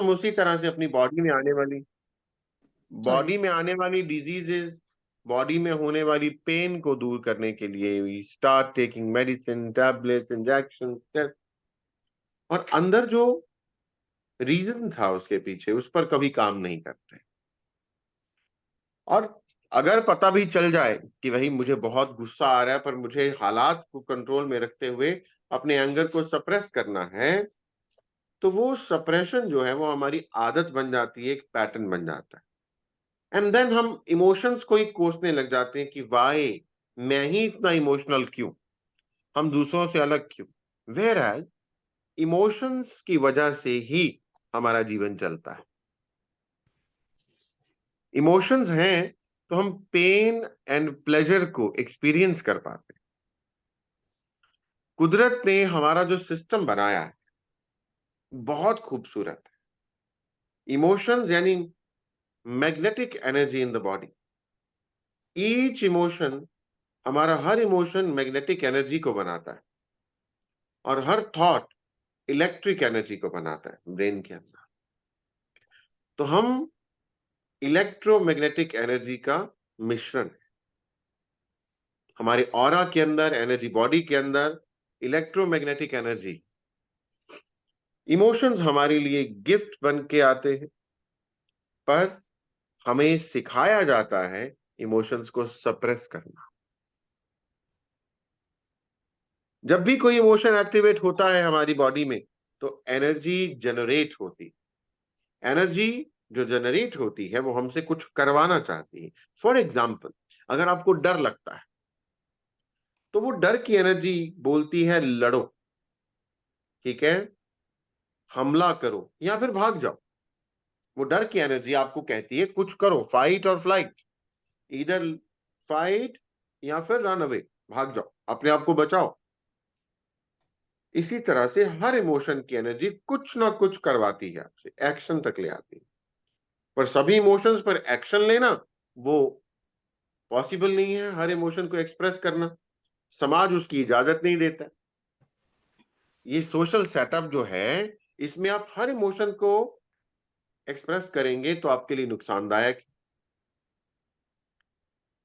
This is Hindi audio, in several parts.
हम उसी तरह से अपनी सॉरी। बॉडी में आने वाली डिजीजेस, बॉडी में होने वाली पेन को दूर करने के लिए we start taking medicine, tablets, injection, और अंदर जो रीजन था उसके पीछे उस पर कभी काम नहीं करते। और अगर पता भी चल जाए कि भाई मुझे बहुत गुस्सा आ रहा है पर मुझे हालात को कंट्रोल में रखते हुए अपने एंगर को सप्रेस करना है, तो वो सप्रेशन जो है वो हमारी आदत बन जाती है, एक पैटर्न बन जाता है। एंड देन हम इमोशंस को ही कोसने लग जाते हैं कि वाई मैं ही इतना इमोशनल क्यों, हम दूसरों से अलग क्यों। वेयर एज इमोशंस की वजह से ही हमारा जीवन चलता है। इमोशंस हैं तो हम पेन एंड प्लेजर को एक्सपीरियंस कर पाते हैं। कुदरत ने हमारा जो सिस्टम बनाया है बहुत खूबसूरत है। इमोशंस यानी magnetic energy in the body. Each emotion, हमारा हर इमोशन मैग्नेटिक एनर्जी को बनाता है, और हर थॉट इलेक्ट्रिक एनर्जी को बनाता है ब्रेन के अंदर। तो हम इलेक्ट्रोमैग्नेटिक एनर्जी का मिश्रण है। हमारे ऑरा के अंदर एनर्जी, बॉडी के अंदर इलेक्ट्रोमैग्नेटिक एनर्जी। इमोशंस हमारे लिए गिफ्ट बन के आते हैं, पर हमें सिखाया जाता है इमोशंस को सप्रेस करना। जब भी कोई इमोशन एक्टिवेट होता है हमारी बॉडी में तो एनर्जी जनरेट होती। एनर्जी जो जनरेट होती है वो हमसे कुछ करवाना चाहती है। फॉर एग्जाम्पल, अगर आपको डर लगता है तो वो डर की एनर्जी बोलती है लड़ो, ठीक है, हमला करो या फिर भाग जाओ। वो डर की एनर्जी आपको कहती है कुछ करो, फाइट और फ्लाइट, इधर फाइट या फिर रन अवे, भाग जाओ, अपने आप को बचाओ। इसी तरह से हर इमोशन की एनर्जी कुछ ना कुछ करवाती है आपसे, एक्शन तक ले आती है। पर सभी इमोशंस पर एक्शन लेना वो पॉसिबल नहीं है। हर इमोशन को एक्सप्रेस करना समाज उसकी इजाजत नहीं देता। ये सोशल सेटअप जो है इसमें आप हर इमोशन को एक्सप्रेस करेंगे तो आपके लिए नुकसानदायक।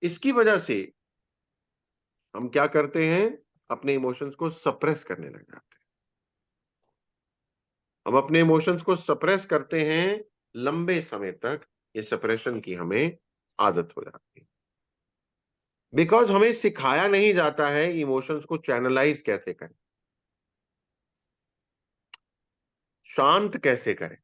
इसकी वजह से हम क्या करते हैं, अपने इमोशंस को सप्रेस करने लग जाते हैं। हम अपने इमोशंस को सप्रेस करते हैं लंबे समय तक, ये सप्रेशन की हमें आदत हो जाती है। बिकॉज हमें सिखाया नहीं जाता है इमोशंस को चैनलाइज कैसे करें, शांत कैसे करें।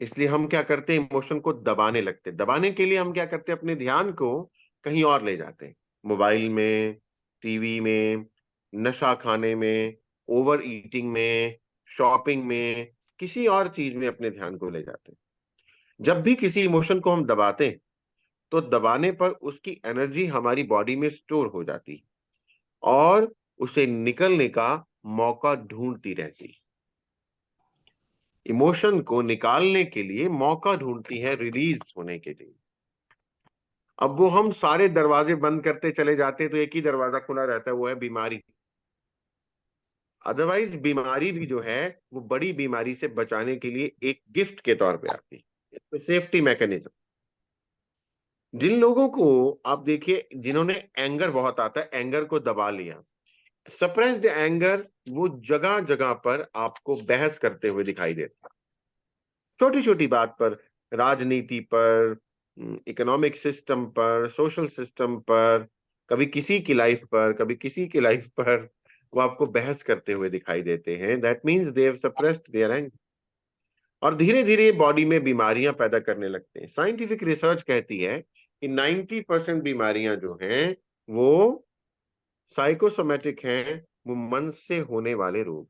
इसलिए हम क्या करते हैं, इमोशन को दबाने लगते हैं। दबाने के लिए हम क्या करते हैं, अपने ध्यान को कहीं और ले जाते हैं, मोबाइल में, टीवी में, नशा खाने में, ओवर ईटिंग में, शॉपिंग में, किसी और चीज में अपने ध्यान को ले जाते हैं। जब भी किसी इमोशन को हम दबाते हैं तो दबाने पर उसकी एनर्जी हमारी बॉडी में स्टोर हो जाती है और उसे निकलने का मौका ढूंढती रहती है। इमोशन को निकालने के लिए मौका ढूंढती है रिलीज होने के लिए। अब वो हम सारे दरवाजे बंद करते चले जाते हैं तो एक ही दरवाजा खुला रहता है, वो है बीमारी। अदरवाइज बीमारी भी जो है वो बड़ी बीमारी से बचाने के लिए एक गिफ्ट के तौर पे आती है, तो सेफ्टी मैकेनिज्म। जिन लोगों को आप देखिए जिन्होंने एंगर बहुत आता है, एंगर को दबा लिया, सप्रेस्ड एंगर, वो जगह जगह पर आपको बहस करते हुए दिखाई देता है, छोटी छोटी बात पर, राजनीति पर, इकोनॉमिक सिस्टम पर, सोशल सिस्टम पर, कभी किसी की लाइफ पर, कभी किसी की लाइफ पर वो आपको बहस करते हुए दिखाई देते हैं। That means they have suppressed their anger, और धीरे धीरे बॉडी में बीमारियां पैदा करने लगते हैं। साइंटिफिक रिसर्च कहती है कि 90% बीमारियां जो हैं वो साइकोसोमेटिक हैं, वो मन से होने वाले रोग।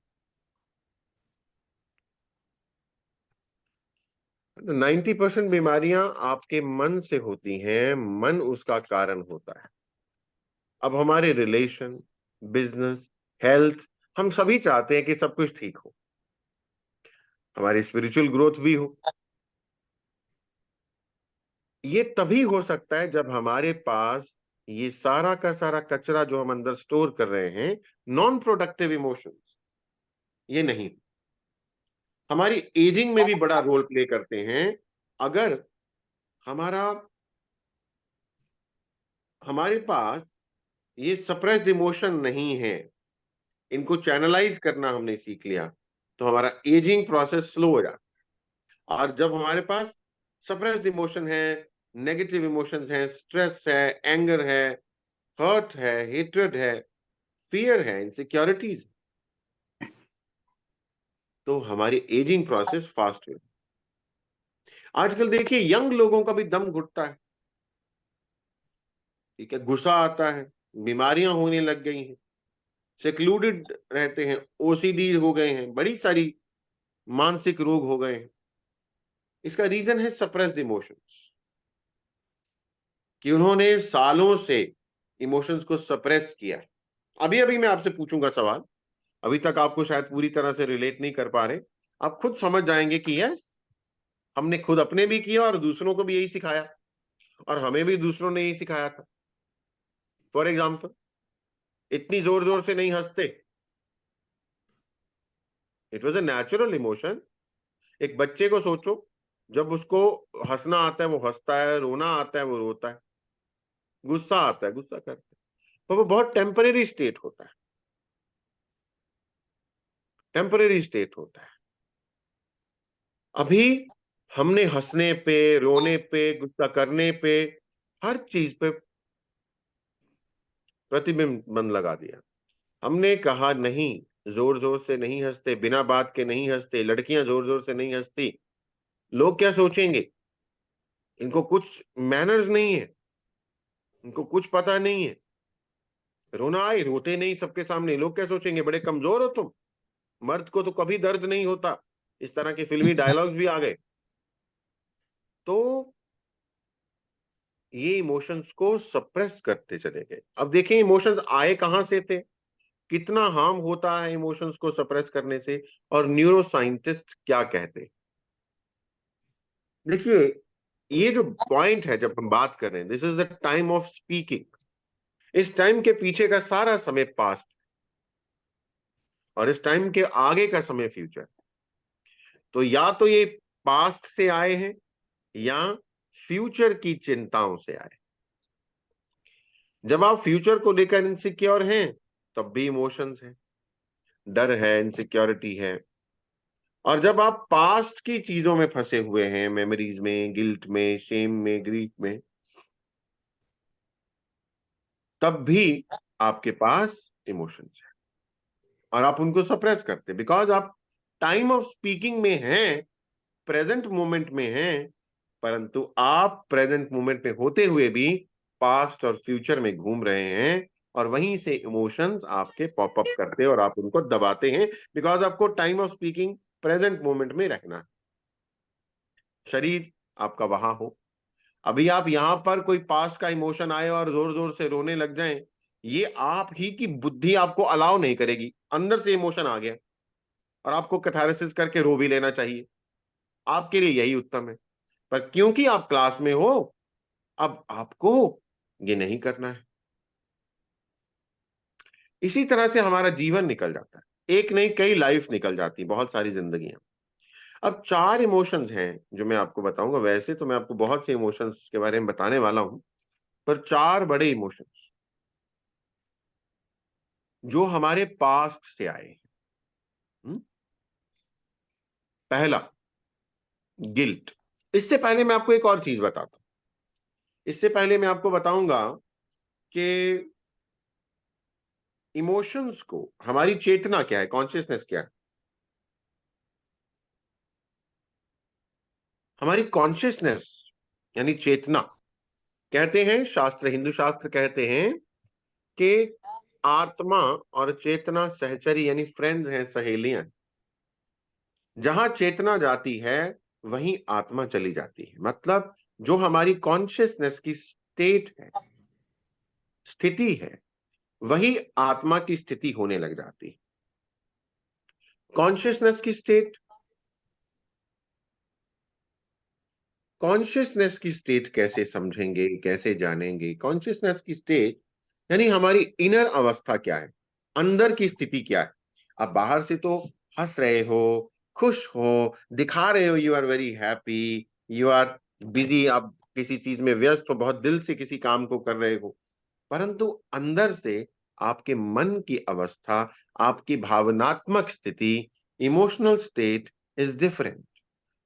90% बीमारियां आपके मन से होती हैं, मन उसका कारण होता है। अब हमारे रिलेशन, बिजनेस, हेल्थ, हम सभी चाहते हैं कि सब कुछ ठीक हो, हमारी स्पिरिचुअल ग्रोथ भी हो। ये तभी हो सकता है जब हमारे पास ये सारा का सारा कचरा जो हम अंदर स्टोर कर रहे हैं, नॉन प्रोडक्टिव इमोशंस, ये नहीं। हमारी एजिंग में भी बड़ा रोल प्ले करते हैं। अगर हमारा हमारे पास ये सप्रेस्ड इमोशन नहीं है, इनको चैनलाइज करना हमने सीख लिया, तो हमारा एजिंग प्रोसेस स्लो हो जाता है। और जब हमारे पास सप्रेस्ड इमोशन है, नेगेटिव इमोशंस हैं, स्ट्रेस है, एंगर है, हर्ट है, हेट्रेड है, फियर है, इनसिक्योरिटीज, तो हमारी एजिंग प्रोसेस फास्ट है। आजकल देखिए यंग लोगों का भी दम घुटता है, ठीक है, गुस्सा आता है, बीमारियां होने लग गई हैं, सेक्लूडेड रहते हैं, ओसीडी हो गए हैं, बड़ी सारी मानसिक रोग हो गए हैं। इसका रीजन है सप्रेस्ड इमोशंस, कि उन्होंने सालों से इमोशंस को सप्रेस किया है। अभी अभी मैं आपसे पूछूंगा सवाल, अभी तक आपको शायद पूरी तरह से रिलेट नहीं कर पा रहे, आप खुद समझ जाएंगे कि यस, हमने खुद अपने भी किया और दूसरों को भी यही सिखाया, और हमें भी दूसरों ने यही सिखाया था। फॉर एग्जाम्पल, इतनी जोर जोर से नहीं हंसते, it was a natural emotion. एक बच्चे को सोचो, जब उसको हंसना आता है वो हंसता है, रोना आता है वो रोता है, गुस्सा आता है गुस्सा करता है, तो वो बहुत टेम्परेरी स्टेट होता है, टेम्परेरी स्टेट होता है। अभी हमने हंसने पे, रोने पे, गुस्सा करने पे, हर चीज पे प्रतिबिंब लगा दिया। हमने कहा नहीं, जोर जोर से नहीं हंसते, बिना बात के नहीं हंसते, लड़कियां जोर जोर से नहीं हंसती, लोग क्या सोचेंगे, इनको कुछ मैनर्स नहीं है, इनको कुछ पता नहीं है, रोना आए रोते नहीं सबके सामने, लोग क्या सोचेंगे, बड़े कमजोर हो तुम, मर्द को तो कभी दर्द नहीं होता। इस तरह के फिल्मी डायलॉग्स भी आ गए। तो ये इमोशंस को सप्रेस करते चले गए। अब देखिए इमोशंस आए कहां से थे, कितना हार्म होता है इमोशंस को सप्रेस करने से, और न्यूरो साइंटिस्ट क्या कहते हैं। देखिए, ये जो पॉइंट है, जब हम बात कर रहे हैं, this is the time of speaking, इस टाइम के पीछे का सारा समय पास्ट, और इस टाइम के आगे का समय फ्यूचर। तो या तो ये पास्ट से आए हैं, या फ्यूचर की चिंताओं से आए। जब आप फ्यूचर को लेकर इनसिक्योर हैं, तब भी इमोशंस है, डर है, इनसिक्योरिटी है। और जब आप पास्ट की चीजों में फंसे हुए हैं, मेमोरीज में, गिल्ट में, शेम में, ग्रीफ में, तब भी आपके पास इमोशंस है, और आप उनको सप्रेस करते हैं, बिकॉज आप टाइम ऑफ स्पीकिंग में हैं, प्रेजेंट मोमेंट में हैं, परंतु आप प्रेजेंट मोमेंट में होते हुए भी पास्ट और फ्यूचर में घूम रहे हैं, और वहीं से इमोशंस आपके पॉपअप करते हैं और आप उनको दबाते हैं, बिकॉज आपको time of speaking present moment में रखना है। शरीर आपका वहां हो, अभी आप यहां पर कोई पास्ट का इमोशन आए और जोर जोर से रोने लग जाएं, ये आप ही की बुद्धि आपको अलाउ नहीं करेगी। अंदर से इमोशन आ गया और आपको कैथारसिस करके रो भी लेना चाहिए, आपके लिए यही उत्तम है। पर क्योंकि आप क्लास में हो, अब आपको ये नहीं करना है। इसी तरह से हमारा जीवन निकल जाता है, एक नहीं कई लाइफ निकल जाती, बहुत सारी जिंदगियां। अब चार इमोशंस हैं जो मैं आपको बताऊंगा, वैसे तो मैं आपको बहुत से इमोशंस के बारे में बताने वाला हूं, पर चार बड़े इमोशंस जो हमारे पास्ट से आए हैं। पहला, गिल्ट। इससे पहले मैं आपको एक और चीज बताता हूं, इससे पहले मैं आपको बताऊंगा कि इमोशंस को, हमारी चेतना क्या है, कॉन्शियसनेस क्या है। हमारी कॉन्शियसनेस यानी चेतना, कहते हैं शास्त्र, हिंदू शास्त्र कहते हैं कि आत्मा और चेतना सहचरी यानी फ्रेंड्स हैं, सहेलियां। जहां चेतना जाती है वहीं आत्मा चली जाती है। मतलब जो हमारी कॉन्शियसनेस की स्टेट है, स्थिति है, वही आत्मा की स्थिति होने लग जाती है। कॉन्शियसनेस की स्टेट, कॉन्शियसनेस की स्टेट कैसे समझेंगे, कैसे जानेंगे। कॉन्शियसनेस की स्टेट यानी हमारी इनर अवस्था क्या है, अंदर की स्थिति क्या है। आप बाहर से तो हंस रहे हो, खुश हो, दिखा रहे हो you are very happy, you are busy, आप किसी चीज में व्यस्त हो, बहुत दिल से किसी काम को कर रहे हो, परंतु अंदर से आपके मन की अवस्था, आपकी भावनात्मक स्थिति, इमोशनल स्टेट इज डिफरेंट।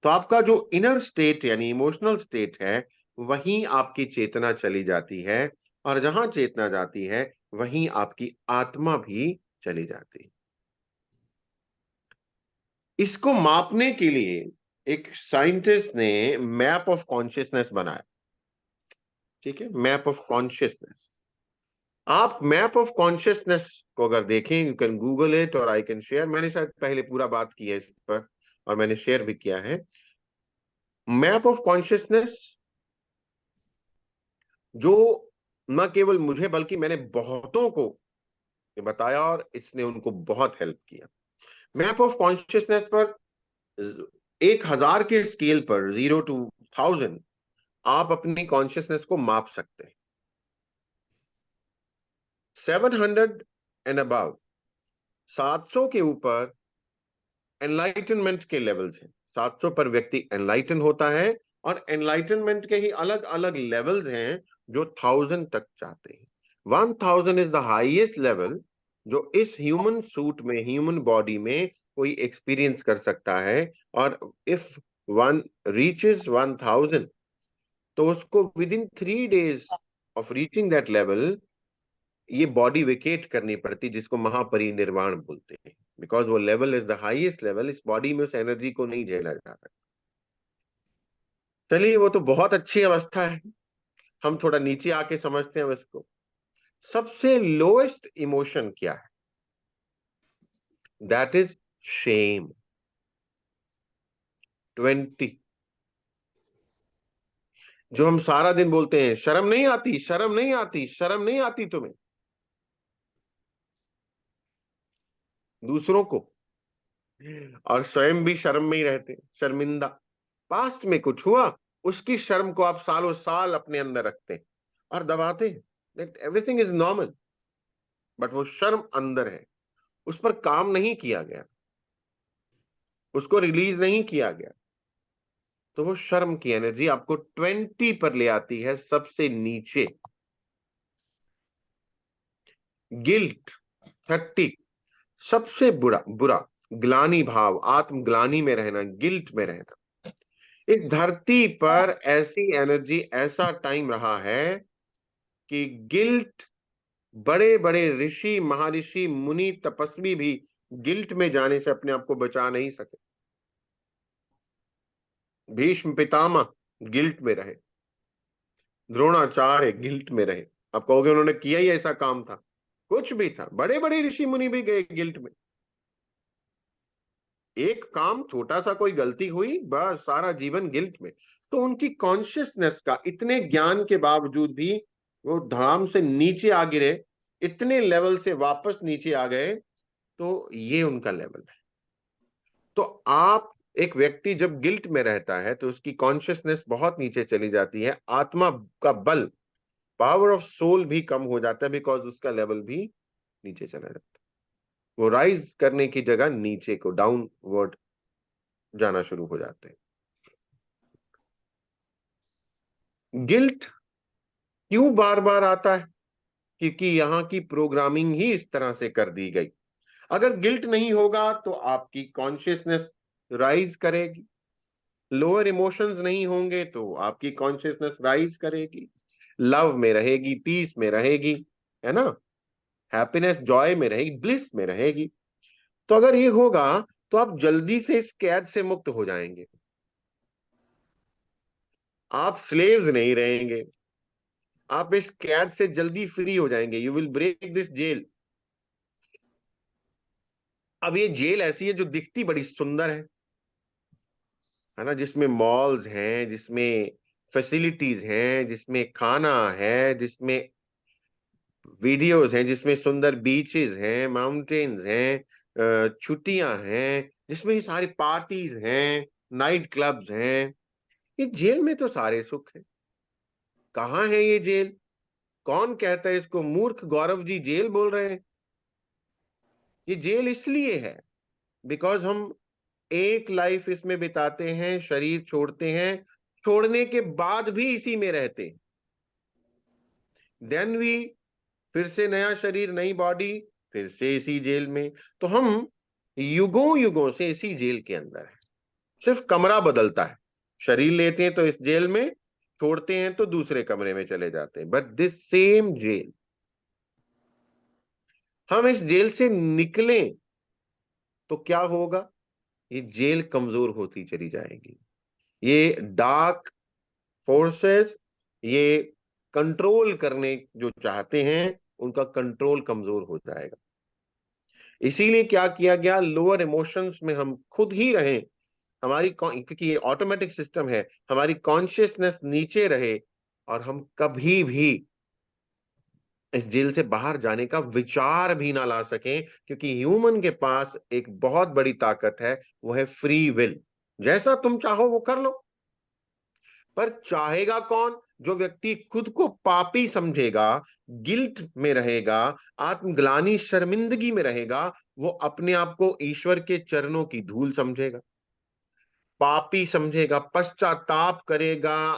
तो आपका जो इनर स्टेट यानी इमोशनल स्टेट है, वहीं आपकी चेतना चली जाती है, और जहां चेतना जाती है वहीं आपकी आत्मा भी चली जाती है। इसको मापने के लिए एक साइंटिस्ट ने मैप ऑफ कॉन्शियसनेस बनाया। ठीक है, मैप ऑफ कॉन्शियसनेस। आप मैप ऑफ कॉन्शियसनेस को अगर देखें, यू कैन गूगल इट और आई कैन शेयर, मैंने शायद पहले पूरा बात की है इस पर और मैंने शेयर भी किया है। मैप ऑफ कॉन्शियसनेस जो न केवल मुझे बल्कि मैंने बहुतों को ये बताया और इसने उनको बहुत हेल्प किया। मैप ऑफ कॉन्शियसनेस पर 1000 के स्केल पर, 0 to 1000, आप अपनी कॉन्शियसनेस को माप सकते हैं। 700 एंड अबव, 700 के ऊपर एनलाइटनमेंट के लेवल्स हैं। 700 पर व्यक्ति एनलाइटन होता है, और एनलाइटनमेंट के ही अलग अलग लेवल्स हैं जो 1000 तक जाते हैं। 1000 इज द हाईएस्ट लेवल जो इस ह्यूमन सूट में, ह्यूमन बॉडी में कोई एक्सपीरियंस कर सकता है। और इफ वन रीचेस 1000, तो उसको with in 3 days of reaching that level ये बॉडी वेकेट करनी पड़ती, जिसको महापरिनिर्वाण बोलते हैं। बिकॉज वो level is the highest level, इस बॉडी में उस एनर्जी को नहीं झेला जा सकता। चलिए, वो तो बहुत अच्छी अवस्था है, हम थोड़ा नीचे आके समझते हैं उसको। सबसे लोएस्ट इमोशन क्या है? That is shame. 20, जो हम सारा दिन बोलते हैं, शर्म नहीं आती, शर्म नहीं आती, शर्म नहीं आती तुम्हें, दूसरों को, और स्वयं भी शर्म में ही रहते, शर्मिंदा। पास्ट में कुछ हुआ, उसकी शर्म को आप सालों साल अपने अंदर रखते हैं और दबाते हैं। एवरीथिंग इज नॉर्मल, बट वो शर्म अंदर है, उस पर काम नहीं किया गया, उसको रिलीज नहीं किया गया, तो वो शर्म की एनर्जी आपको 20 पर ले आती है, सबसे नीचे। गिल्ट 30, सबसे बुरा बुरा, ग्लानि भाव, आत्मग्लानि में रहना, गिल्ट में रहना। इस धरती पर ऐसी एनर्जी, ऐसा टाइम रहा है कि गिल्ट, बड़े बड़े ऋषि, महर्षि, मुनि, तपस्वी भी गिल्ट में जाने से अपने आप को बचा नहीं सके। भीष्म पितामह गिल्ट में रहे, द्रोणाचार्य गिल्ट में रहे। आप कहोगे उन्होंने किया ही ऐसा काम था? कुछ भी था, बड़े बड़े ऋषि मुनि भी गए गिल्ट में। एक काम, छोटा सा कोई गलती हुई, बस सारा जीवन गिल्ट में। तो उनकी कॉन्शियसनेस का, इतने ज्ञान के बावजूद भी वो धाम से नीचे आ गिरे, इतने लेवल से वापस नीचे आ गए। तो ये उनका लेवल है। तो आप, एक व्यक्ति जब गिल्ट में रहता है तो उसकी कॉन्शियसनेस बहुत नीचे चली जाती है, आत्मा का बल, पावर ऑफ सोल भी कम हो जाता है, बिकॉज उसका लेवल भी नीचे चला जाता है। वो राइज करने की जगह नीचे को, डाउनवर्ड जाना शुरू हो जाते हैं। गिल्ट क्यों बार बार आता है? क्योंकि यहाँ की प्रोग्रामिंग ही इस तरह से कर दी गई। अगर गिल्ट नहीं होगा तो आपकी कॉन्शियसनेस राइज करेगी, लोअर इमोशंस नहीं होंगे तो आपकी कॉन्शियसनेस राइज करेगी, लव में रहेगी, पीस में रहेगी, है ना, हैप्पीनेस, जॉय में रहेगी, ब्लिस में रहेगी। तो अगर ये होगा तो आप जल्दी से इस कैद से मुक्त हो जाएंगे, आप स्लेव्स नहीं रहेंगे, आप इस कैद से जल्दी फ्री हो जाएंगे। You will break this jail. अब ये जेल ऐसी है जो दिखती बड़ी सुंदर है ना, जिसमें मॉल्स हैं, जिसमें फैसिलिटीज हैं, जिसमें खाना है, जिसमें वीडियोस हैं, जिसमें सुंदर बीचेस हैं, माउंटेन्स हैं, छुट्टियां हैं, जिसमें ये सारी पार्टीज हैं, नाइट क्लब्स हैं। ये जेल में तो सारे सुख हैं। कहाँ है ये जेल? कौन कहता है इसको? मूर्ख गौरव जी जेल बोल रहे हैं। ये जेल इसलिए है बिकॉज हम एक लाइफ इसमें बिताते हैं, शरीर छोड़ते हैं, छोड़ने के बाद भी इसी में रहते हैं। देन वी, फिर से नया शरीर, नई बॉडी, फिर से इसी जेल में। तो हम युगों युगों से इसी जेल के अंदर है, सिर्फ कमरा बदलता है। शरीर लेते हैं तो इस जेल में, छोड़ते हैं तो दूसरे कमरे में चले जाते हैं, बट दिस सेम जेल। हम इस जेल से निकलें तो क्या होगा? ये जेल कमजोर होती चली जाएगी। ये डार्क फोर्सेस, ये कंट्रोल करने जो चाहते हैं, उनका कंट्रोल कमजोर हो जाएगा। इसीलिए क्या किया गया, लोअर इमोशंस में हम खुद ही रहें, क्योंकि ये ऑटोमेटिक सिस्टम है, हमारी कॉन्शियसनेस नीचे रहे, और हम कभी भी इस जेल से बाहर जाने का विचार भी ना ला सकें, क्योंकि ह्यूमन के पास एक बहुत बड़ी ताकत है, वो है फ्री विल। जैसा तुम चाहो वो कर लो। पर चाहेगा कौन? जो व्यक्ति खुद को पापी समझेगा, गिल्ट में रहेगा, आत्मग्लानि शर्मिंदगी में रहेगा, वो अपने आप को ईश्वर के चरणों की धूल समझेगा, पापी समझेगा, पश्चाताप करेगा,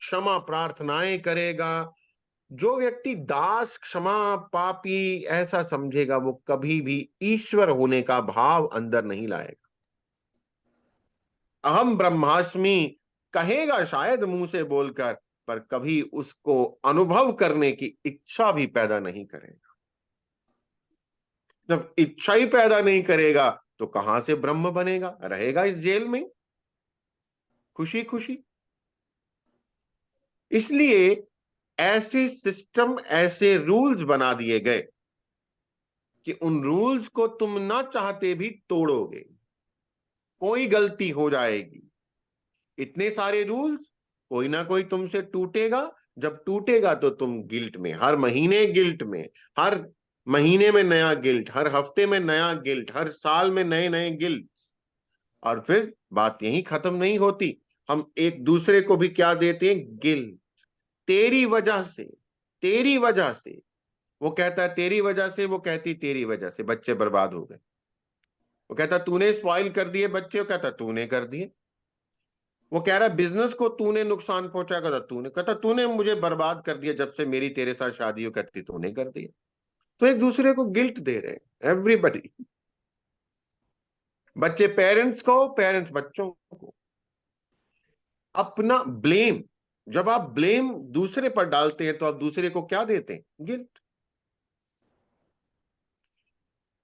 क्षमा प्रार्थनाएं करेगा। जो व्यक्ति दास, क्षमा, पापी ऐसा समझेगा, वो कभी भी ईश्वर होने का भाव अंदर नहीं लाएगा। अहम ब्रह्मास्मि कहेगा शायद मुंह से बोलकर, पर कभी उसको अनुभव करने की इच्छा भी पैदा नहीं करेगा। जब इच्छा ही पैदा नहीं करेगा तो कहां से ब्रह्म बनेगा? रहेगा इस जेल में खुशी खुशी। इसलिए ऐसे सिस्टम, ऐसे रूल्स बना दिए गए कि उन रूल्स को तुम ना चाहते भी तोड़ोगे, कोई गलती हो जाएगी। इतने सारे रूल्स, कोई ना कोई तुमसे टूटेगा। जब टूटेगा तो तुम गिल्ट में, हर महीने गिल्ट में, हर महीने में नया गिल्ट, हर हफ्ते में नया गिल्ट, हर साल में नए नए गिल्ट। और फिर बात यही खत्म नहीं होती, हम एक दूसरे को भी क्या देते हैं? गिल्ट। तेरी वजह से, तेरी वजह से। वो कहता है तेरी वजह से, वो कहती तेरी वजह से बच्चे बर्बाद हो गए। वो कहता तूने स्पॉइल कर दिए बच्चे, वो कहता तूने कर दिए। वो कह रहा है बिजनेस को तूने नुकसान पहुंचा, कहता तूने, कहता तूने मुझे बर्बाद कर दिया जब से मेरी तेरे साथ शादी हो, कहती तूने कर दिया। तो एक दूसरे को गिल्ट दे रहे हैं एवरीबडी। बच्चे पेरेंट्स को, पेरेंट्स बच्चों को। अपना ब्लेम, जब आप ब्लेम दूसरे पर डालते हैं तो आप दूसरे को क्या देते हैं? गिल्ट।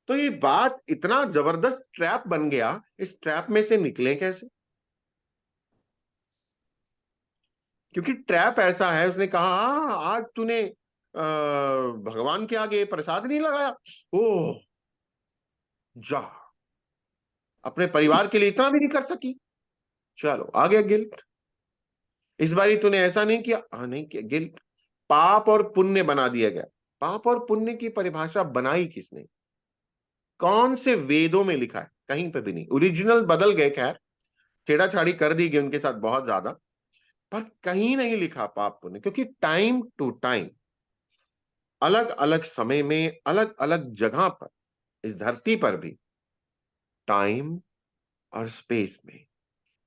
तो ये बात इतना जबरदस्त ट्रैप बन गया, इस ट्रैप में से निकले कैसे? क्योंकि ट्रैप ऐसा है, उसने कहा आज तूने भगवान के आगे प्रसाद नहीं लगाया, ओ जा, अपने परिवार के लिए इतना भी नहीं कर सकी, चलो आ गया गिल्ट। इस बारी तूने ऐसा नहीं किया, हाँ नहीं किया, गिल्ट। पाप और पुण्य बना दिया गया। पाप और पुण्य की परिभाषा बनाई किसने? कौन से वेदों में लिखा है? कहीं पे भी नहीं। ओरिजिनल बदल गए, खैर छेड़ाछाड़ी कर दी गई उनके साथ बहुत ज्यादा, पर कहीं नहीं लिखा पाप पुण्य। क्योंकि टाइम टू टाइम, अलग अलग समय में, अलग अलग जगह पर, इस धरती पर भी, टाइम और स्पेस में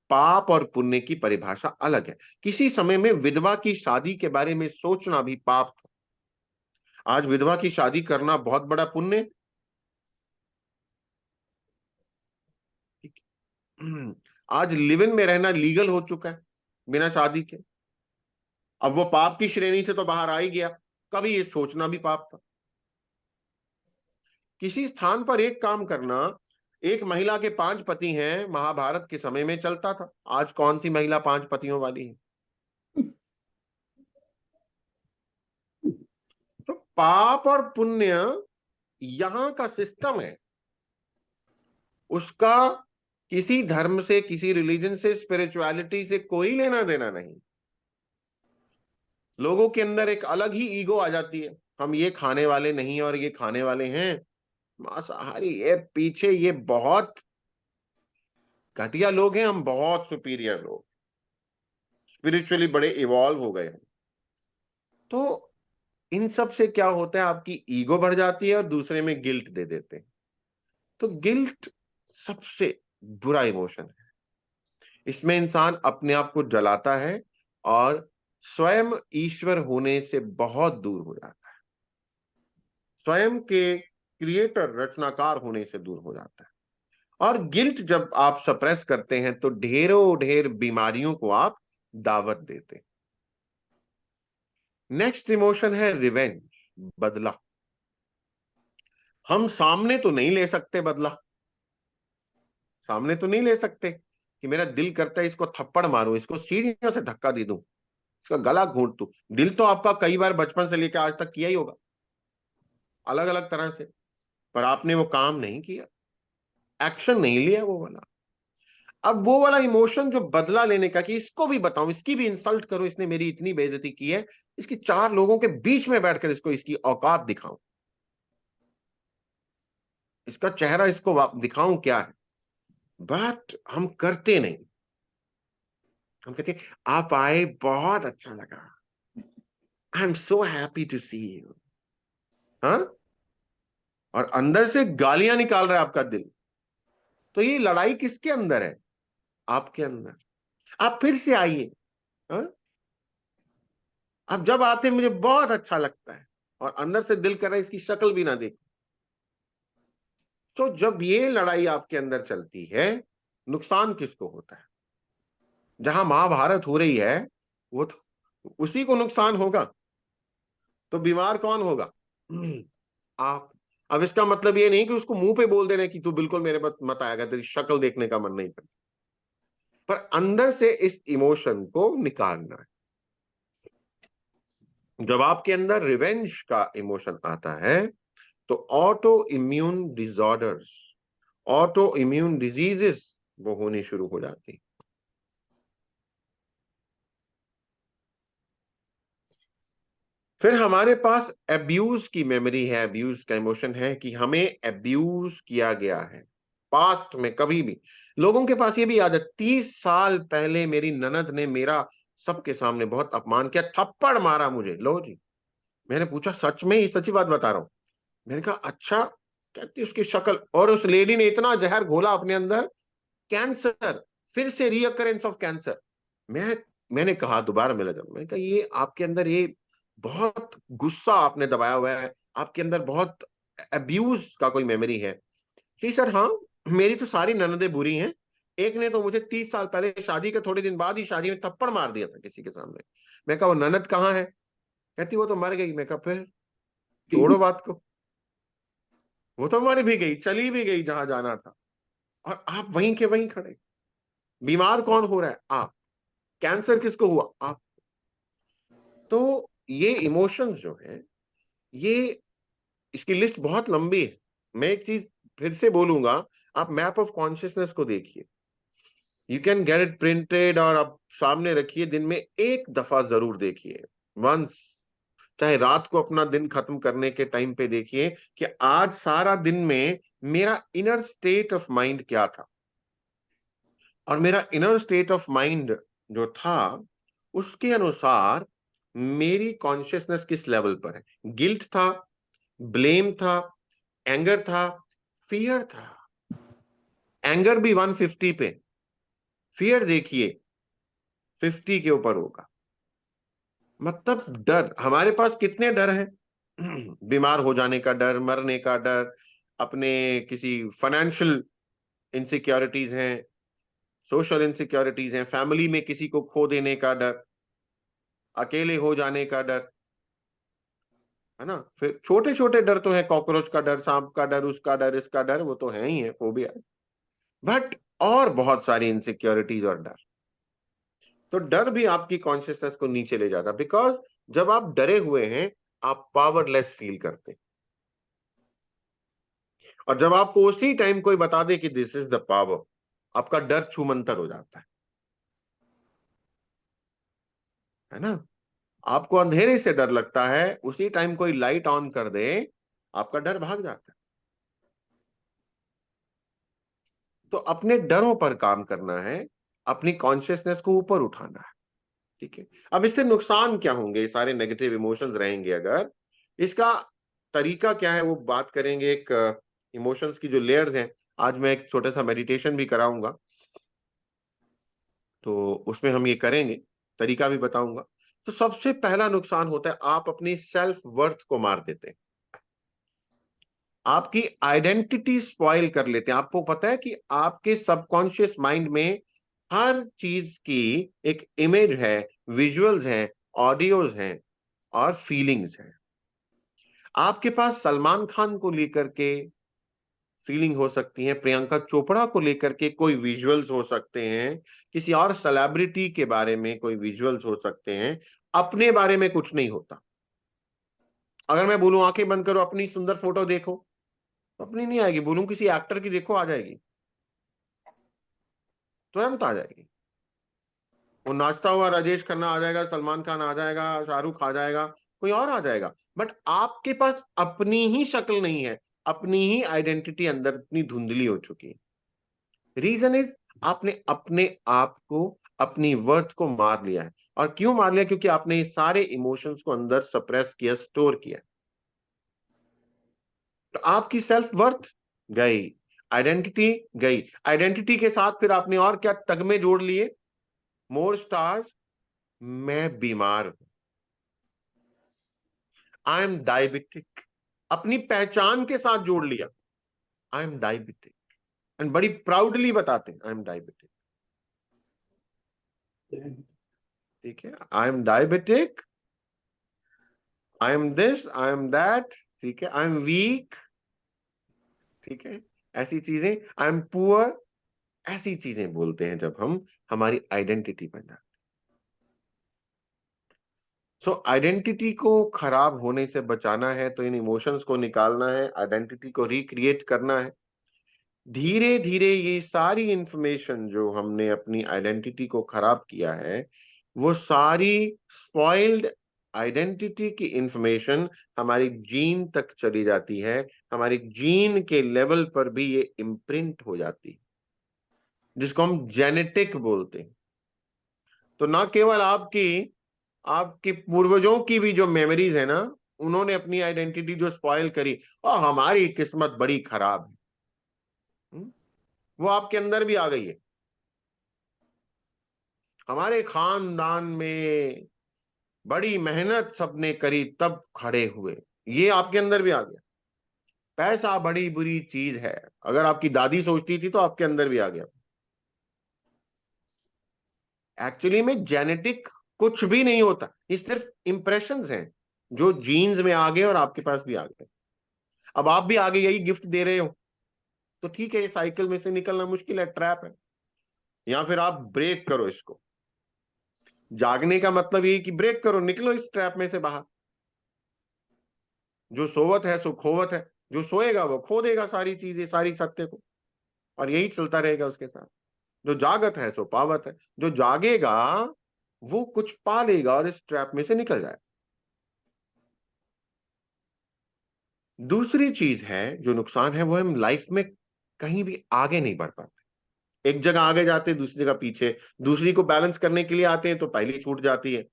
पाप और पुण्य की परिभाषा अलग है। किसी समय में विधवा की शादी के बारे में सोचना भी पाप था, आज विधवा की शादी करना बहुत बड़ा पुण्य। आज लिव इन में रहना लीगल हो चुका है बिना शादी के। अब वो पाप की श्रेणी से तो बाहर आ ही गया, कभी ये सोचना भी पाप था। किसी स्थान पर एक काम करना, एक महिला के 5 पति हैं, महाभारत के समय में चलता था। आज कौन सी महिला 5 पतियों वाली है? तो पाप और पुण्य यहां का सिस्टम है, उसका किसी धर्म से, किसी रिलीजन से, स्पिरिचुअलिटी से कोई लेना देना नहीं। लोगों के अंदर एक अलग ही ईगो आ जाती है, हम ये खाने वाले नहीं और ये खाने वाले हैं, मांसाहारी, ये पीछे ये बहुत घटिया लोग हैं, हम बहुत सुपीरियर लोग, स्पिरिचुअली बड़े इवॉल्व हो गए हैं। तो इन सब से क्या होता है, आपकी ईगो बढ़ जाती है और दूसरे में गिल्ट दे देते हैं। तो गिल्ट सबसे बुरा इमोशन है। इसमें इंसान अपने आप को जलाता है और स्वयं ईश्वर होने से बहुत दूर हो जाता है, स्वयं के क्रिएटर रचनाकार होने से दूर हो जाता है। और गिल्ट जब आप सप्रेस करते हैं तो ढेरों ढेर बीमारियों को आप दावत देते हैं। नेक्स्ट इमोशन है रिवेंज, बदला। हम सामने तो नहीं ले सकते बदला, सामने तो नहीं ले सकते कि मेरा दिल करता है इसको थप्पड़ मारूं, इसको सीढ़ियों से धक्का दे दूं, इसका गला घोंट दूं। दिल तो आपका कई बार बचपन से लेकर आज तक किया ही होगा, अलग अलग तरह से, पर आपने वो काम नहीं किया, एक्शन नहीं लिया वो वाला। अब वो वाला इमोशन जो बदला लेने का, कि इसको भी बताऊं, इसकी भी इंसल्ट करो, इसने मेरी इतनी बेइज्जती की है, इसकी चार लोगों के बीच में बैठकर इसको इसकी औकात दिखाऊं, इसका चेहरा इसको दिखाऊं क्या है। बट हम करते नहीं। हम कहते हैं आप आए बहुत अच्छा लगा, I am so happy to see you. हाँ, और अंदर से गालियां निकाल रहा है आपका दिल। तो ये लड़ाई किसके अंदर है? आपके अंदर। आप फिर से आइए। हाँ? आप जब आते हैं मुझे बहुत अच्छा लगता है, और अंदर से दिल कर रहा है इसकी शक्ल भी ना देख। तो जब ये लड़ाई आपके अंदर चलती है, नुकसान किसको होता है? जहां महाभारत हो रही है वो तो उसी को नुकसान होगा। तो बीमार कौन होगा? आप। अब इसका मतलब ये नहीं कि उसको मुंह पे बोल देना कि तू बिल्कुल मेरे पास मत आएगा, तेरी शक्ल देखने का मन नहीं करता, पर अंदर से इस इमोशन को निकालना है। जब आपके अंदर रिवेंज का इमोशन आता है तो auto immune disorders, auto immune diseases वो होनी शुरू हो जाती। फिर हमारे पास अब्यूज की मेमोरी है, अब्यूज का इमोशन है कि हमें अब्यूज किया गया है पास्ट में। कभी भी लोगों के पास ये भी याद है, 30 साल पहले मेरी ननद ने मेरा सबके सामने बहुत अपमान किया, थप्पड़ मारा मुझे, लो जी। मैंने पूछा सच में? ही सच्ची बात बता रहा हूं। मैंने कहा अच्छा। कहती उसकी शक्ल, और उस लेडी ने इतना जहर घोला अपने अंदर, कैंसर, फिर से रीअकरेंस ऑफ कैंसर। मैं मैंने कहा दोबारा मिला जब, मैं कहा ये आपके अंदर ये बहुत गुस्सा आपने दबाया हुआ है, आपके अंदर बहुत अब्यूज का कोई मेमोरी है। जी सर, हाँ, मेरी तो सारी ननदें बुरी हैं। एक ने तो मुझे 30 साल पहले शादी के थोड़े दिन बाद ही शादी में थप्पड़ मार दिया था किसी के सामने। मैं कहा वो ननद कहाँ है? कहती वो तो मर गई। मैं कहा फिर छोड़ो बात को, वो तो मर भी गई, चली भी गई जहां जाना था, और आप वहीं के वहीं खड़े। बीमार कौन हो रहा है? आप। कैंसर किसको हुआ? आप। तो ये इमोशंस जो है, ये, इसकी लिस्ट बहुत लंबी है। मैं एक चीज फिर से बोलूंगा, आप मैप ऑफ कॉन्शियसनेस को देखिए, you can get it printed और आप सामने रखिए, दिन में एक दफा जरूर देखिए, वंस। चाहे रात को अपना दिन खत्म करने के टाइम पे देखिए कि आज सारा दिन में मेरा इनर स्टेट ऑफ माइंड क्या था, और मेरा इनर स्टेट ऑफ माइंड जो था उसके अनुसार मेरी कॉन्शियसनेस किस लेवल पर है। गिल्ट था, ब्लेम था, एंगर था, फियर था। एंगर भी 150 पे, फियर देखिए 50 के ऊपर होगा। मतलब डर, हमारे पास कितने डर हैं? बीमार हो जाने का डर, मरने का डर, अपने किसी फाइनेंशियल इनसिक्योरिटीज हैं, सोशल इनसिक्योरिटीज हैं, फैमिली में किसी को खो देने का डर, अकेले हो जाने का डर, है ना। फिर छोटे छोटे डर तो है, कॉकरोच का डर, सांप का डर, उसका डर, इसका डर, वो तो है ही है, फोबिया। बट और बहुत सारी इनसिक्योरिटीज और डर। तो डर भी आपकी कॉन्शियसनेस को नीचे ले जाता, बिकॉज जब आप डरे हुए हैं आप पावरलेस फील करते हैं। और जब आपको उसी टाइम कोई बता दे कि दिस इज द पावर, आपका डर छूमंतर हो जाता है ना। आपको अंधेरे से डर लगता है, उसी टाइम कोई लाइट ऑन कर दे, आपका डर भाग जाता है। तो अपने डरों पर काम करना है, अपनी कॉन्शियसनेस को ऊपर उठाना है। ठीक है। अब इससे नुकसान क्या होंगे? ये सारे नेगेटिव इमोशंस रहेंगे अगर, इसका तरीका क्या है वो बात करेंगे। एक इमोशंस की जो लेयर्स हैं, आज मैं एक छोटा सा मेडिटेशन भी कराऊंगा, तो उसमें हम ये करेंगे, तरीका भी बताऊंगा। तो सबसे पहला नुकसान होता है आप अपनी सेल्फ वर्थ को मार देते हैं, आपकी आइडेंटिटी स्पॉइल कर लेते हैं। आपको पता है कि आपके सबकॉन्शियस माइंड में हर चीज की एक इमेज है, विजुअल्स हैं, ऑडियोज हैं और फीलिंग्स हैं। आपके पास सलमान खान को लेकर के फीलिंग हो सकती है, प्रियंका चोपड़ा को लेकर के कोई विजुअल्स हो सकते हैं, किसी और सेलिब्रिटी के बारे में कोई विजुअल्स हो सकते हैं, अपने बारे में कुछ नहीं होता। अगर मैं बोलूं आंखें बंद करो अपनी सुंदर फोटो देखो, तो अपनी नहीं आएगी। बोलूं किसी एक्टर की देखो, आ जाएगी, तुरंत आ जाएगी। वो नाचता हुआ राजेश खन्ना आ जाएगा, सलमान खान आ जाएगा, शाहरुख आ जाएगा, कोई और आ जाएगा। बट आपके पास अपनी ही शक्ल नहीं है, अपनी ही आइडेंटिटी अंदर इतनी धुंधली हो चुकी है। रीजन इज आपने अपने आप को, अपनी वर्थ को मार लिया है। और क्यों मार लिया? क्योंकि आपने ये सारे इमोशंस को अंदर सप्रेस किया, स्टोर किया। तो आपकी सेल्फ वर्थ गई, आइडेंटिटी गई। आइडेंटिटी के साथ फिर आपने और क्या तगमे जोड़ लिए? मोर स्टार्स, मैं बीमार हूं, आई एम डायबिटिक, अपनी पहचान के साथ जोड़ लिया, आई एम डायबिटिक। एंड बड़ी प्राउडली बताते हैं आई एम डायबिटिक। ठीक है, I am diabetic, I am this, I am that, ठीक है, आई एम वीक, ठीक है, ऐसी चीजें, आई एम पुअर, ऐसी चीजें बोलते हैं जब हम हमारी आइडेंटिटी बन जाती। सो आइडेंटिटी को खराब होने से बचाना है तो इन इमोशंस को निकालना है, आइडेंटिटी को रिक्रिएट करना है। धीरे धीरे ये सारी इंफॉर्मेशन जो हमने अपनी आइडेंटिटी को खराब किया है, वो सारी स्पॉइल्ड आइडेंटिटी की इंफॉर्मेशन हमारी जीन तक चली जाती है, हमारी जीन के लेवल पर भी ये इम्प्रिंट हो जाती है, जिसको हम जेनेटिक बोलते हैं। तो ना केवल आपकी आपके पूर्वजों की भी जो मेमोरीज है ना, उन्होंने अपनी आइडेंटिटी जो स्पॉइल करी, और हमारी किस्मत बड़ी खराब है, वो आपके अंदर भी आ गई है। हमारे खानदान में बड़ी मेहनत सबने करी तब खड़े हुए, ये आपके अंदर भी आ गया। पैसा बड़ी बुरी चीज है, अगर आपकी दादी सोचती थी तो आपके अंदर भी आ गया। एक्चुअली में जेनेटिक कुछ भी नहीं होता, ये सिर्फ इंप्रेशंस हैं जो जीन्स में आ गए और आपके पास भी आ गए। अब आप भी आगे यही गिफ्ट दे रहे हो, तो ठीक है, ये साइकिल में से निकलना मुश्किल है, ट्रैप है। या फिर आप ब्रेक करो इसको। जागने का मतलब ये कि ब्रेक करो, निकलो इस ट्रैप में से बाहर। जो सोवत है सो खोवत है, जो सोएगा वो खो देगा सारी चीजें, सारी सत्य को, और यही चलता रहेगा उसके साथ। जो जागत है सो पावत है, जो जागेगा वो कुछ पा लेगा और इस ट्रैप में से निकल जाए। दूसरी चीज है जो नुकसान है, वो हम लाइफ में कहीं भी आगे नहीं बढ़ पाते। एक जगह आगे जाते हैं, दूसरी जगह पीछे, दूसरी को बैलेंस करने के लिए आते हैं तो पहली छूट जाती है।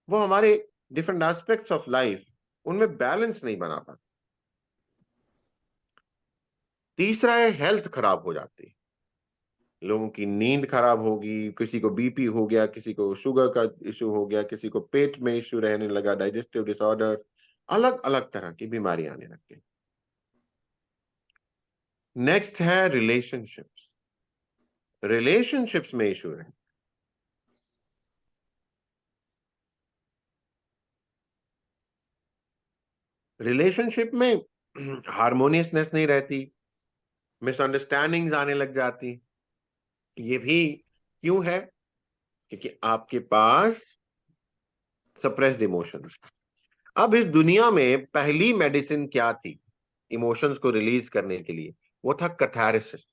वो हमारे डिफरेंट एस्पेक्ट्स ऑफ लाइफ, उनमें बैलेंस नहीं बना पाते। तीसरा है हेल्थ खराब हो जाती है, लोगों की नींद खराब होगी, किसी को बीपी हो गया, किसी को शुगर का इशू हो गया, किसी को पेट में इशू रहने लगा, डाइजेस्टिव डिसऑर्डर, अलग अलग तरह की बीमारी आने लग गई। नेक्स्ट है रिलेशनशिप्स, रिलेशनशिप्स में इशू है। रिलेशनशिप में हारमोनियसनेस नहीं रहती, मिसअंडरस्टैंडिंग्स आने लग जाती। ये भी क्यों है? क्योंकि आपके पास सप्रेस्ड इमोशंस। अब इस दुनिया में पहली मेडिसिन क्या थी इमोशंस को रिलीज करने के लिए? वो था कैथारसिस।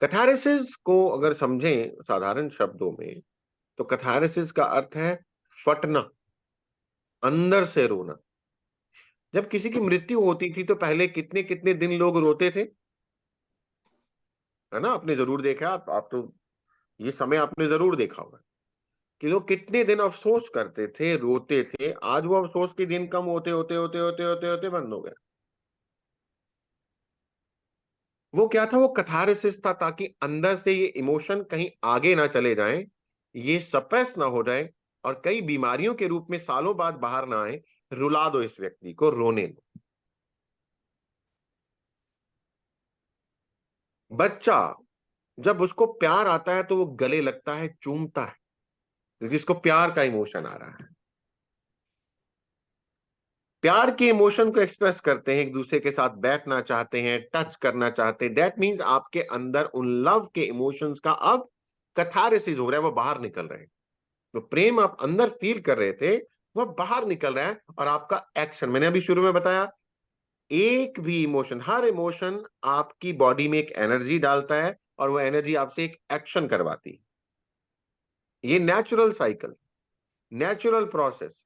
कैथारसिस को अगर समझें साधारण शब्दों में, तो कैथारसिस का अर्थ है फटना, अंदर से रोना। जब किसी की मृत्यु होती थी तो पहले कितने कितने दिन लोग रोते थे, है ना? आपने जरूर देखा, आप तो ये समय आपने जरूर देखा होगा कि लोग कितने दिन अफसोस करते थे, रोते थे। आज वो अफसोस के दिन कम होते होते होते होते होते होते बंद हो गए। वो क्या था, वो कथारसिस था, ताकि अंदर से ये इमोशन कहीं आगे ना चले जाएं, ये सप्रेस ना हो जाए और कई बीमारियों के रूप में सालों बाद बाहर ना आए। रुला दो इस व्यक्ति को, रोने दो। बच्चा जब उसको प्यार आता है तो वो गले लगता है, चूमता है, क्योंकि इसको प्यार का इमोशन आ रहा है। प्यार के इमोशन को एक्सप्रेस करते हैं, एक दूसरे के साथ बैठना चाहते हैं, टच करना चाहते हैं। दैट मीन्स आपके अंदर उन लव के इमोशंस का अब कथारेसिस हो रहा है, वो बाहर निकल रहे हैं। तो प्रेम आप अंदर फील कर रहे थे, वह बाहर निकल रहा है। और आपका एक्शन, मैंने अभी शुरू में बताया, एक भी इमोशन, हर इमोशन आपकी बॉडी में एक एनर्जी डालता है और वो एनर्जी आपसे एक एक्शन करवाती है। ये नेचुरल साइकिल, नेचुरल प्रोसेस।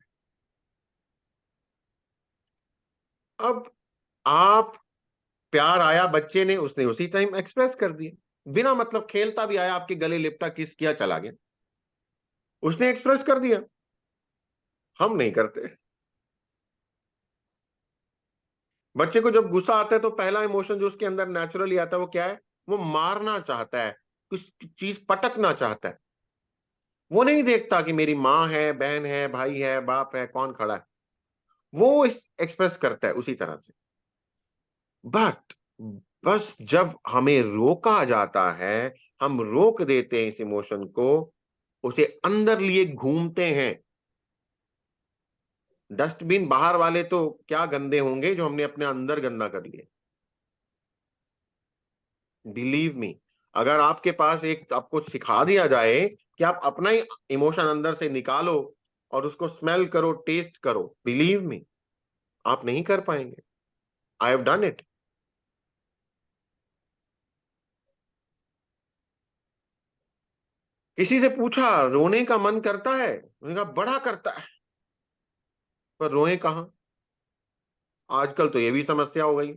अब आप, प्यार आया बच्चे ने, उसने उसी टाइम एक्सप्रेस कर दिया, बिना मतलब खेलता भी आया, आपके गले लिपटा, किस किया, चला गया, उसने एक्सप्रेस कर दिया। हम नहीं करते। बच्चे को जब गुस्सा आता है तो पहला इमोशन जो उसके अंदर नेचुरली आता है वो क्या है? वो मारना चाहता है, कुछ चीज पटकना चाहता है। वो नहीं देखता कि मेरी माँ है, बहन है, भाई है, बाप है, कौन खड़ा है। वो एक्सप्रेस करता है उसी तरह से। बट बस जब हमें रोका जाता है, हम रोक देते हैं इस इमोशन को, उसे अंदर लिए घूमते हैं। डस्टबिन बाहर वाले तो क्या गंदे होंगे जो हमने अपने अंदर गंदा कर लिए। बिलीव मी, अगर आपके पास एक, आपको सिखा दिया जाए कि आप अपना ही इमोशन अंदर से निकालो और उसको स्मेल करो, टेस्ट करो, बिलीव मी, आप नहीं कर पाएंगे। I have done it. किसी से पूछा, रोने का मन करता है? उन्होंने कहा बड़ा करता है, पर रोए कहाँ? आजकल तो ये भी समस्या हो गई।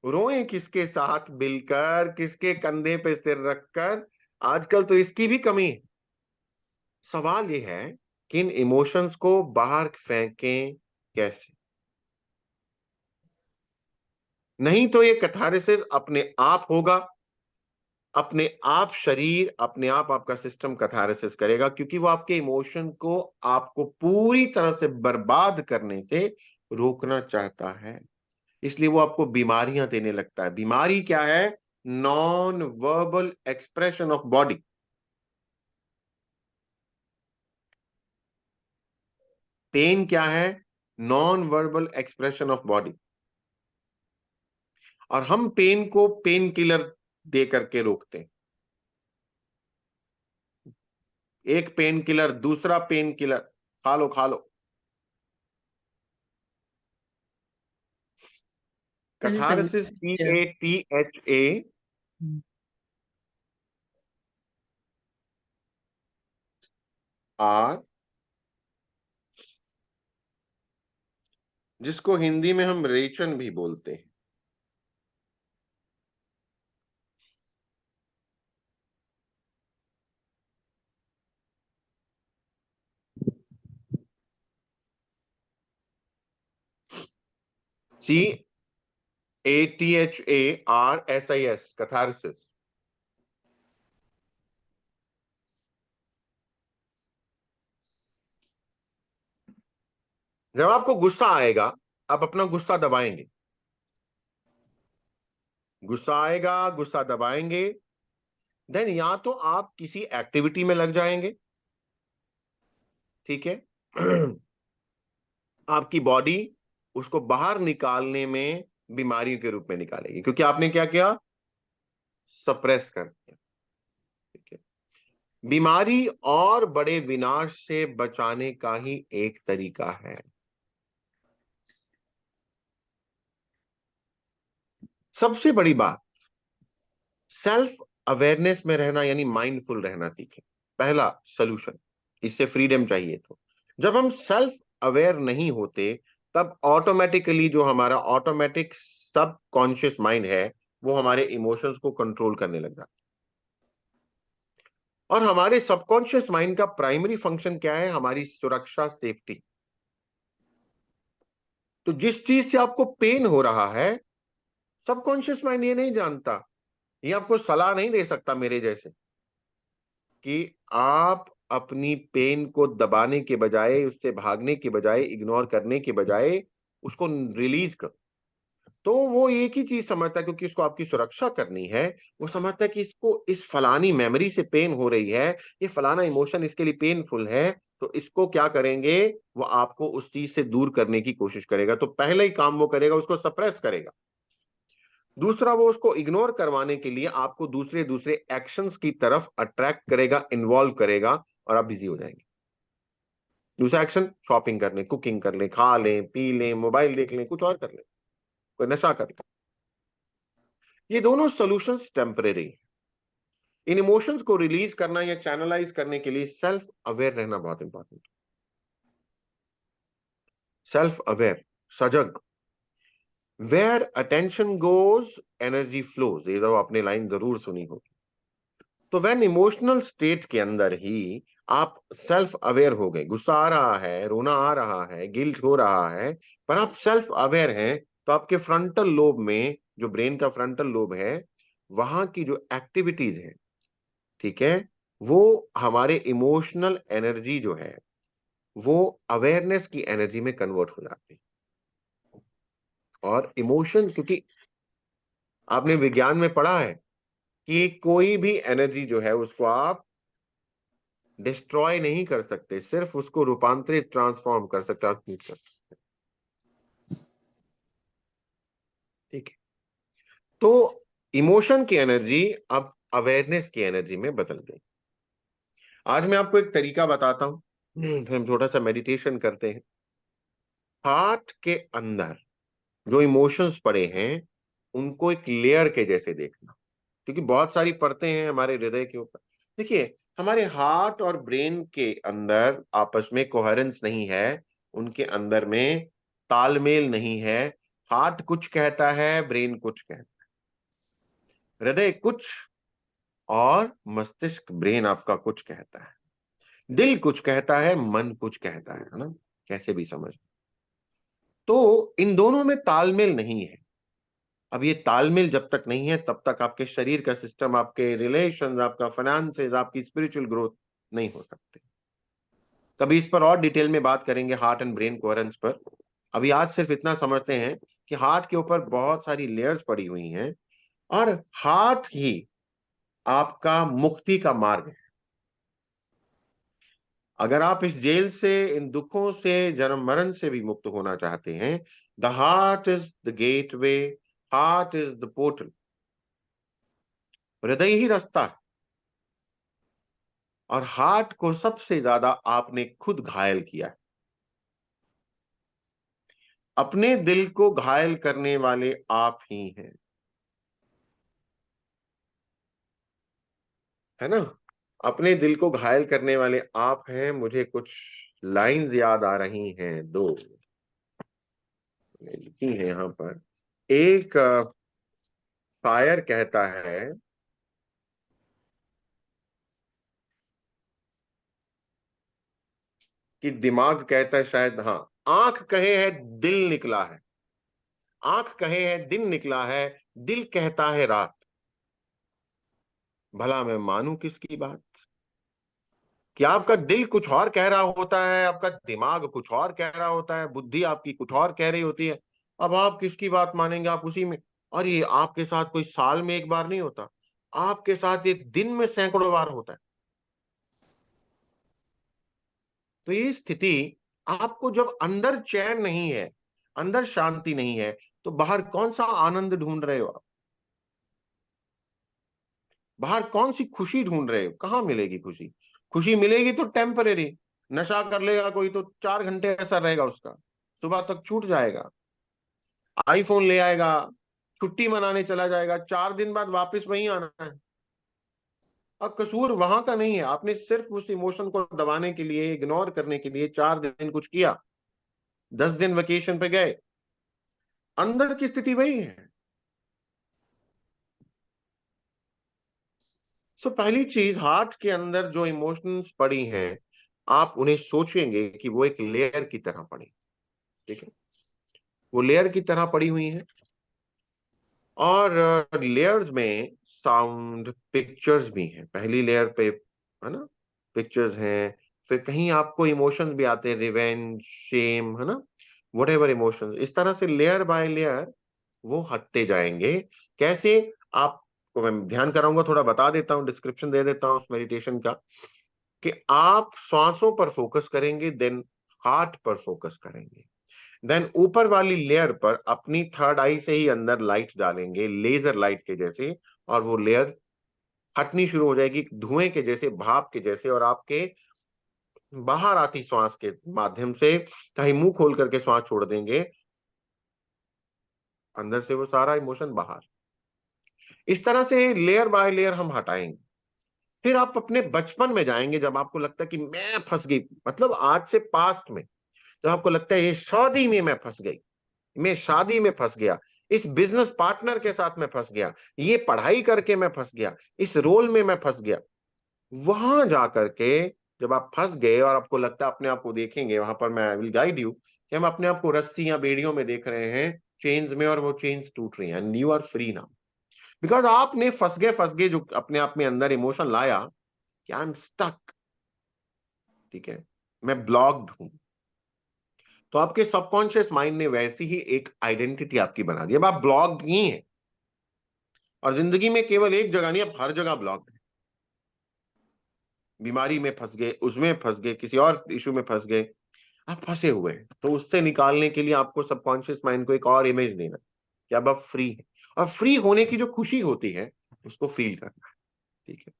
रोए किसके साथ मिलकर, किसके कंधे पे सिर रखकर? आजकल तो इसकी भी कमी है। सवाल ये है कि इन इमोशंस को बाहर फेंकें कैसे? नहीं तो ये कैथारसिस अपने आप होगा, अपने आप शरीर, अपने आप आपका सिस्टम कैथारसिस करेगा, क्योंकि वो आपके इमोशन को, आपको पूरी तरह से बर्बाद करने से रोकना चाहता है। इसलिए वो आपको बीमारियां देने लगता है। बीमारी क्या है? Non verbal expression of body. Pain क्या है? Non verbal expression of body. और हम पेन को पेन किलर दे करके रोकते हैं। एक पेन किलर, दूसरा पेन किलर, खा लो खा लो। मैंने समझ कैथारसिस, गया। CATHA, hmm. आर, जिसको हिंदी में हम रेचन भी बोलते हैं। CATHARSIS, catharsis. जब आपको गुस्सा आएगा, आप अपना गुस्सा दबाएंगे। गुस्सा आएगा, गुस्सा दबाएंगे, देन या तो आप किसी एक्टिविटी में लग जाएंगे, ठीक है? आपकी बॉडी उसको बाहर निकालने में बीमारी के रूप में निकालेगी, क्योंकि आपने क्या किया? सप्रेस कर दिया, ठीक है? बीमारी और बड़े विनाश से बचाने का ही एक तरीका है। सबसे बड़ी बात, सेल्फ अवेयरनेस में रहना, यानी माइंडफुल रहना सीखें। पहला सॉल्यूशन, इससे फ्रीडम चाहिए तो। जब हम सेल्फ अवेयर नहीं होते, तब ऑटोमेटिकली जो हमारा ऑटोमेटिक सब कॉन्शियस माइंड है, वो हमारे इमोशंस को कंट्रोल करने लग जाता है। और हमारे सबकॉन्शियस माइंड का प्राइमरी फंक्शन क्या है? हमारी सुरक्षा, सेफ्टी। तो जिस चीज से आपको पेन हो रहा है, सबकॉन्शियस माइंड ये नहीं जानता, ये आपको सलाह नहीं दे सकता मेरे जैसे कि आप अपनी पेन को दबाने के बजाय, उससे भागने के बजाय, इग्नोर करने के बजाय उसको रिलीज करो। तो वो एक ही चीज समझता है, क्योंकि उसको आपकी सुरक्षा करनी है। वो समझता है कि इसको इस फलानी मेमोरी से पेन हो रही है, ये फलाना इमोशन इसके लिए पेनफुल है, तो इसको क्या करेंगे, वो आपको उस चीज से दूर करने की कोशिश करेगा। तो पहले ही काम वो करेगा, उसको सप्रेस करेगा। दूसरा, वो उसको इग्नोर करवाने के लिए आपको दूसरे दूसरे एक्शंस की तरफ अट्रैक्ट करेगा, इन्वॉल्व करेगा, और आप बिजी हो जाएंगे। दूसरा एक्शन, शॉपिंग कर लें, कुकिंग कर लें, खा लें, पी लें, मोबाइल देख लें, कुछ और कर लें, कोई नशा कर लें। ये दोनों सॉल्यूशंस टेम्परेरी हैं। इन इमोशंस को रिलीज करना या चैनलाइज करने के लिए सेल्फ अवेयर रहना बहुत इंपॉर्टेंट है। सेल्फ अवेयर, सजग। Where attention goes energy flows, ये तो आपने लाइन जरूर सुनी होगी। तो व्हेन इमोशनल स्टेट के अंदर ही आप सेल्फ अवेयर हो गए, गुस्सा आ रहा है, रोना आ रहा है, गिल्ट हो रहा है, पर आप सेल्फ अवेयर हैं, तो आपके फ्रंटल लोब में, जो ब्रेन का फ्रंटल लोब है, वहां की जो एक्टिविटीज है, ठीक है, वो हमारे इमोशनल एनर्जी जो है, वो अवेयरनेस की एनर्जी में कन्वर्ट हो जाती है। और इमोशन, क्योंकि आपने विज्ञान में पढ़ा है कि कोई भी एनर्जी जो है उसको आप डिस्ट्रॉय नहीं कर सकते, सिर्फ उसको रूपांतरित, ट्रांसफॉर्म कर सकते, ट्रांसम्यूट कर सकते। ठीक है। तो इमोशन की एनर्जी अब अवेयरनेस की एनर्जी में बदल गई। आज मैं आपको एक तरीका बताता हूं, फिर हम थोड़ा सा मेडिटेशन करते हैं। हार्ट के अंदर जो इमोशंस पड़े हैं, उनको एक लेयर के जैसे देखना, क्योंकि बहुत सारी परतें हैं हमारे हृदय के ऊपर। देखिए, हमारे हार्ट और ब्रेन के अंदर आपस में कोहेरेंस नहीं है, उनके अंदर में तालमेल नहीं है। हार्ट कुछ कहता है, ब्रेन कुछ कहता है, हृदय कुछ, और मस्तिष्क, ब्रेन आपका कुछ कहता है, दिल कुछ कहता है, मन कुछ कहता है ना, कैसे भी समझ। तो इन दोनों में तालमेल नहीं है। अब ये तालमेल जब तक नहीं है, तब तक आपके शरीर का सिस्टम, आपके रिलेशंस, आपका फाइनेंसेस, आपकी स्पिरिचुअल ग्रोथ नहीं हो सकते। कभी इस पर और डिटेल में बात करेंगे, हार्ट एंड ब्रेन कोहेरेंस पर। अभी आज सिर्फ इतना समझते हैं कि हार्ट के ऊपर बहुत सारी लेयर्स पड़ी हुई हैं, और हार्ट ही आपका मुक्ति का मार्ग है। अगर आप इस जेल से, इन दुखों से, जन्म मरण से भी मुक्त होना चाहते हैं, the heart is the gateway, heart is the portal, हृदय ही रास्ता है। और हार्ट को सबसे ज्यादा आपने खुद घायल किया है। अपने दिल को घायल करने वाले आप ही हैं, है ना। अपने दिल को घायल करने वाले आप हैं। मुझे कुछ लाइंस याद आ रही हैं, दो लिखी हैं यहां पर। एक शायर कहता है कि दिमाग कहता है शायद, हाँ, आंख कहे है दिल निकला है, आंख कहे है दिन निकला है, दिल कहता है रात, भला मैं मानूं किसकी बात। कि आपका दिल कुछ और कह रहा होता है, आपका दिमाग कुछ और कह रहा होता है, बुद्धि आपकी कुछ और कह रही होती है। अब आप किसकी बात मानेंगे, आप उसी में। और ये आपके साथ कोई साल में एक बार नहीं होता, आपके साथ ये दिन में सैकड़ों बार होता है। तो ये स्थिति, आपको जब अंदर चैन नहीं है, अंदर शांति नहीं है, तो बाहर कौन सा आनंद ढूंढ रहे हो आप, बाहर कौन सी खुशी ढूंढ रहे हो, कहां मिलेगी खुशी। खुशी मिलेगी तो टेम्परेरी, नशा कर लेगा कोई तो 4 घंटे ऐसा रहेगा उसका, सुबह तक छूट जाएगा। आईफोन ले आएगा, छुट्टी मनाने चला जाएगा, 4 दिन बाद वापस वहीं आना है। अब कसूर वहां का नहीं है, आपने सिर्फ उस इमोशन को दबाने के लिए, इग्नोर करने के लिए 4 दिन कुछ किया, 10 दिन वेकेशन पे गए, अंदर की स्थिति वही है। सो पहली चीज, हार्ट के अंदर जो इमोशंस पड़ी हैं, आप उन्हें सोचेंगे कि वो एक लेयर की तरह पड़ी, ठीक है, वो लेयर की तरह पड़ी हुई है। और लेयर्स में साउंड, पिक्चर्स भी हैं। पहली लेयर पे है ना, पिक्चर्स हैं। फिर कहीं आपको इमोशंस भी आते हैं, रिवेंज, शेम, है ना, वट एवर इमोशंस। इस तरह से लेयर बाय लेयर वो हटते जाएंगे। कैसे? आपको मैं ध्यान कराऊंगा, थोड़ा बता देता हूँ, डिस्क्रिप्शन दे देता हूँ उस मेडिटेशन का, कि आप श्वासों पर फोकस करेंगे, देन हार्ट पर फोकस करेंगे, देन ऊपर वाली लेयर पर अपनी थर्ड आई से ही अंदर लाइट डालेंगे, लेजर लाइट के जैसे, और वो लेयर हटनी शुरू हो जाएगी, धुएं के जैसे, भाप के जैसे, और आपके बाहर आती श्वास के माध्यम से कहीं मुंह खोल करके श्वास छोड़ देंगे, अंदर से वो सारा इमोशन बाहर। इस तरह से लेयर बाय लेयर हम हटाएंगे। फिर आप अपने बचपन में जाएंगे, जब आपको लगता है कि मैं फंस गई, मतलब आज से पास्ट में, जब आपको लगता है ये शादी में मैं फंस गई, मैं शादी में फंस गया, इस बिजनेस पार्टनर के साथ मैं फंस गया, ये पढ़ाई करके मैं फंस गया, इस रोल में मैं फंस गया। वहां जाकर के जब आप फंस गए और आपको लगता है, अपने आप को देखेंगे, वहां पर मैं विल गाइड यू, कि हम अपने आप को रस्सी या बेड़ियों में देख रहे हैं, चेन्स में, और वो चेन्स टूट रही हैं, and you are free now. Because आपने फंस गए जो अपने आप में अंदर इमोशन लाया कि आई एम स्टक, ठीक है, मैं ब्लॉक्ड हूं। तो आपके सबकॉन्शियस माइंड ने वैसी ही एक आइडेंटिटी आपकी बना दी, अब आप ब्लॉक्ड ही हैं। और जिंदगी में केवल एक जगह नहीं, आप हर जगह ब्लॉक्ड हैं। बीमारी में फंस गए, उसमें फंस गए, किसी और इशू में फंस गए, आप फंसे हुए हैं। तो उससे निकालने के लिए आपको सबकॉन्शियस माइंड को एक और इमेज देना कि अब आप फ्री हैं, और फ्री होने की जो खुशी होती है उसको फील करना है, ठीक है।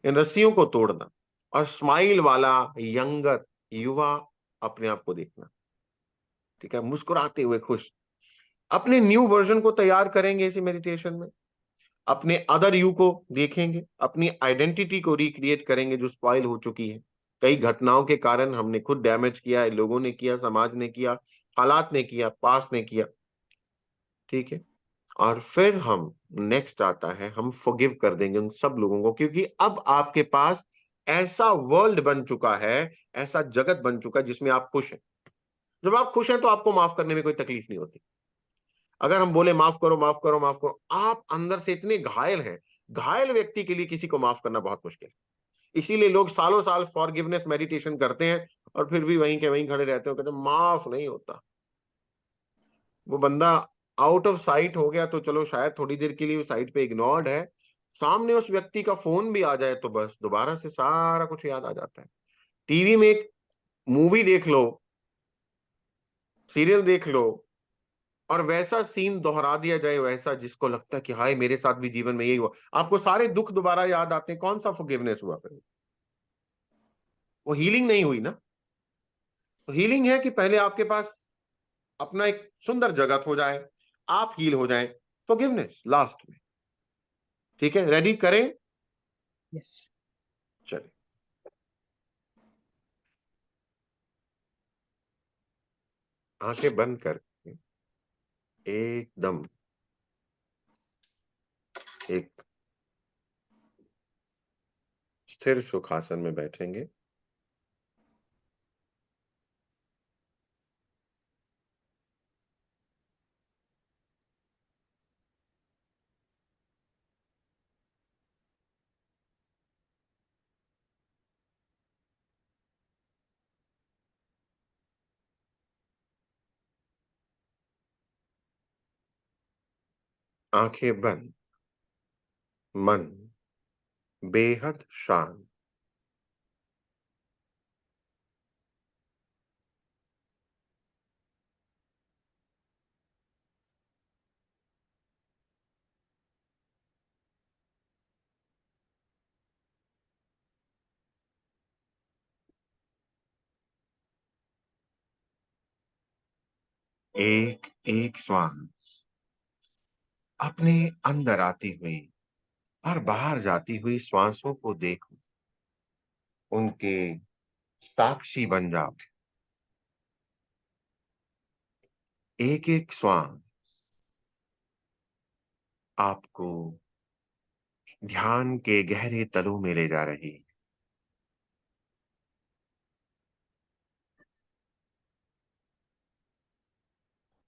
इन रस्सियों को तोड़ना, और स्माइल वाला यंगर, युवा अपने आप को देखना, ठीक है, मुस्कुराते हुए खुश। अपने न्यू वर्जन को तैयार करेंगे इसी मेडिटेशन में। अपने अदर यू को देखेंगे, अपनी आइडेंटिटी को रिक्रिएट करेंगे जो स्पॉइल हो चुकी है। कई घटनाओं के कारण हमने खुद डैमेज किया है, लोगों ने किया, समाज ने किया, हालात ने किया, पास्ट ने किया, ठीक है। और फिर हम, नेक्स्ट आता है, हम फॉरगिव कर देंगे उन सब लोगों को, क्योंकि अब आपके पास ऐसा वर्ल्ड बन चुका है, ऐसा जगत बन चुका है जिसमें आप खुश हैं। जब आप खुश हैं तो आपको माफ करने में कोई तकलीफ नहीं होती। अगर हम बोले माफ करो, माफ करो, माफ करो, आप अंदर से इतने घायल हैं, घायल व्यक्ति के लिए किसी को माफ करना बहुत मुश्किल है। इसीलिए लोग सालों साल फॉरगिवनेस मेडिटेशन करते हैं, और फिर भी वहीं के वहीं खड़े रहते हो, कहते हैं माफ नहीं होता। वो बंदा आउट ऑफ साइट हो गया तो चलो, शायद थोड़ी देर के लिए वो साइट पे इग्नोर्ड है, सामने उस व्यक्ति का फोन भी आ जाए तो बस दोबारा से सारा कुछ याद आ जाता है। टीवी में एक मूवी देख लो, सीरियल देख लो, और वैसा सीन दोहरा दिया जाए, वैसा जिसको लगता है कि हाय मेरे साथ भी जीवन में यही हुआ, आपको सारे दुख दोबारा याद आते हैं, कौन सा फॉरगिवनेस हुआ फिर? वो हीलिंग नहीं हुई ना। तो हीलिंग है कि पहले आपके पास अपना एक सुंदर जगत हो जाए, आप हील हो जाएं, फॉरगिवनेस लास्ट में, ठीक है। रेडी करें? यस। चलिए, आंखें बंद कर एकदम एक स्थिर सुखासन में बैठेंगे। आंखें बंद, मन बेहद शांत। एक एक श्वास अपने अंदर आती हुई और बाहर जाती हुई श्वासों को देखो, उनके साक्षी बन जाओ। एक एक श्वास आपको ध्यान के गहरे तलों में ले जा रही,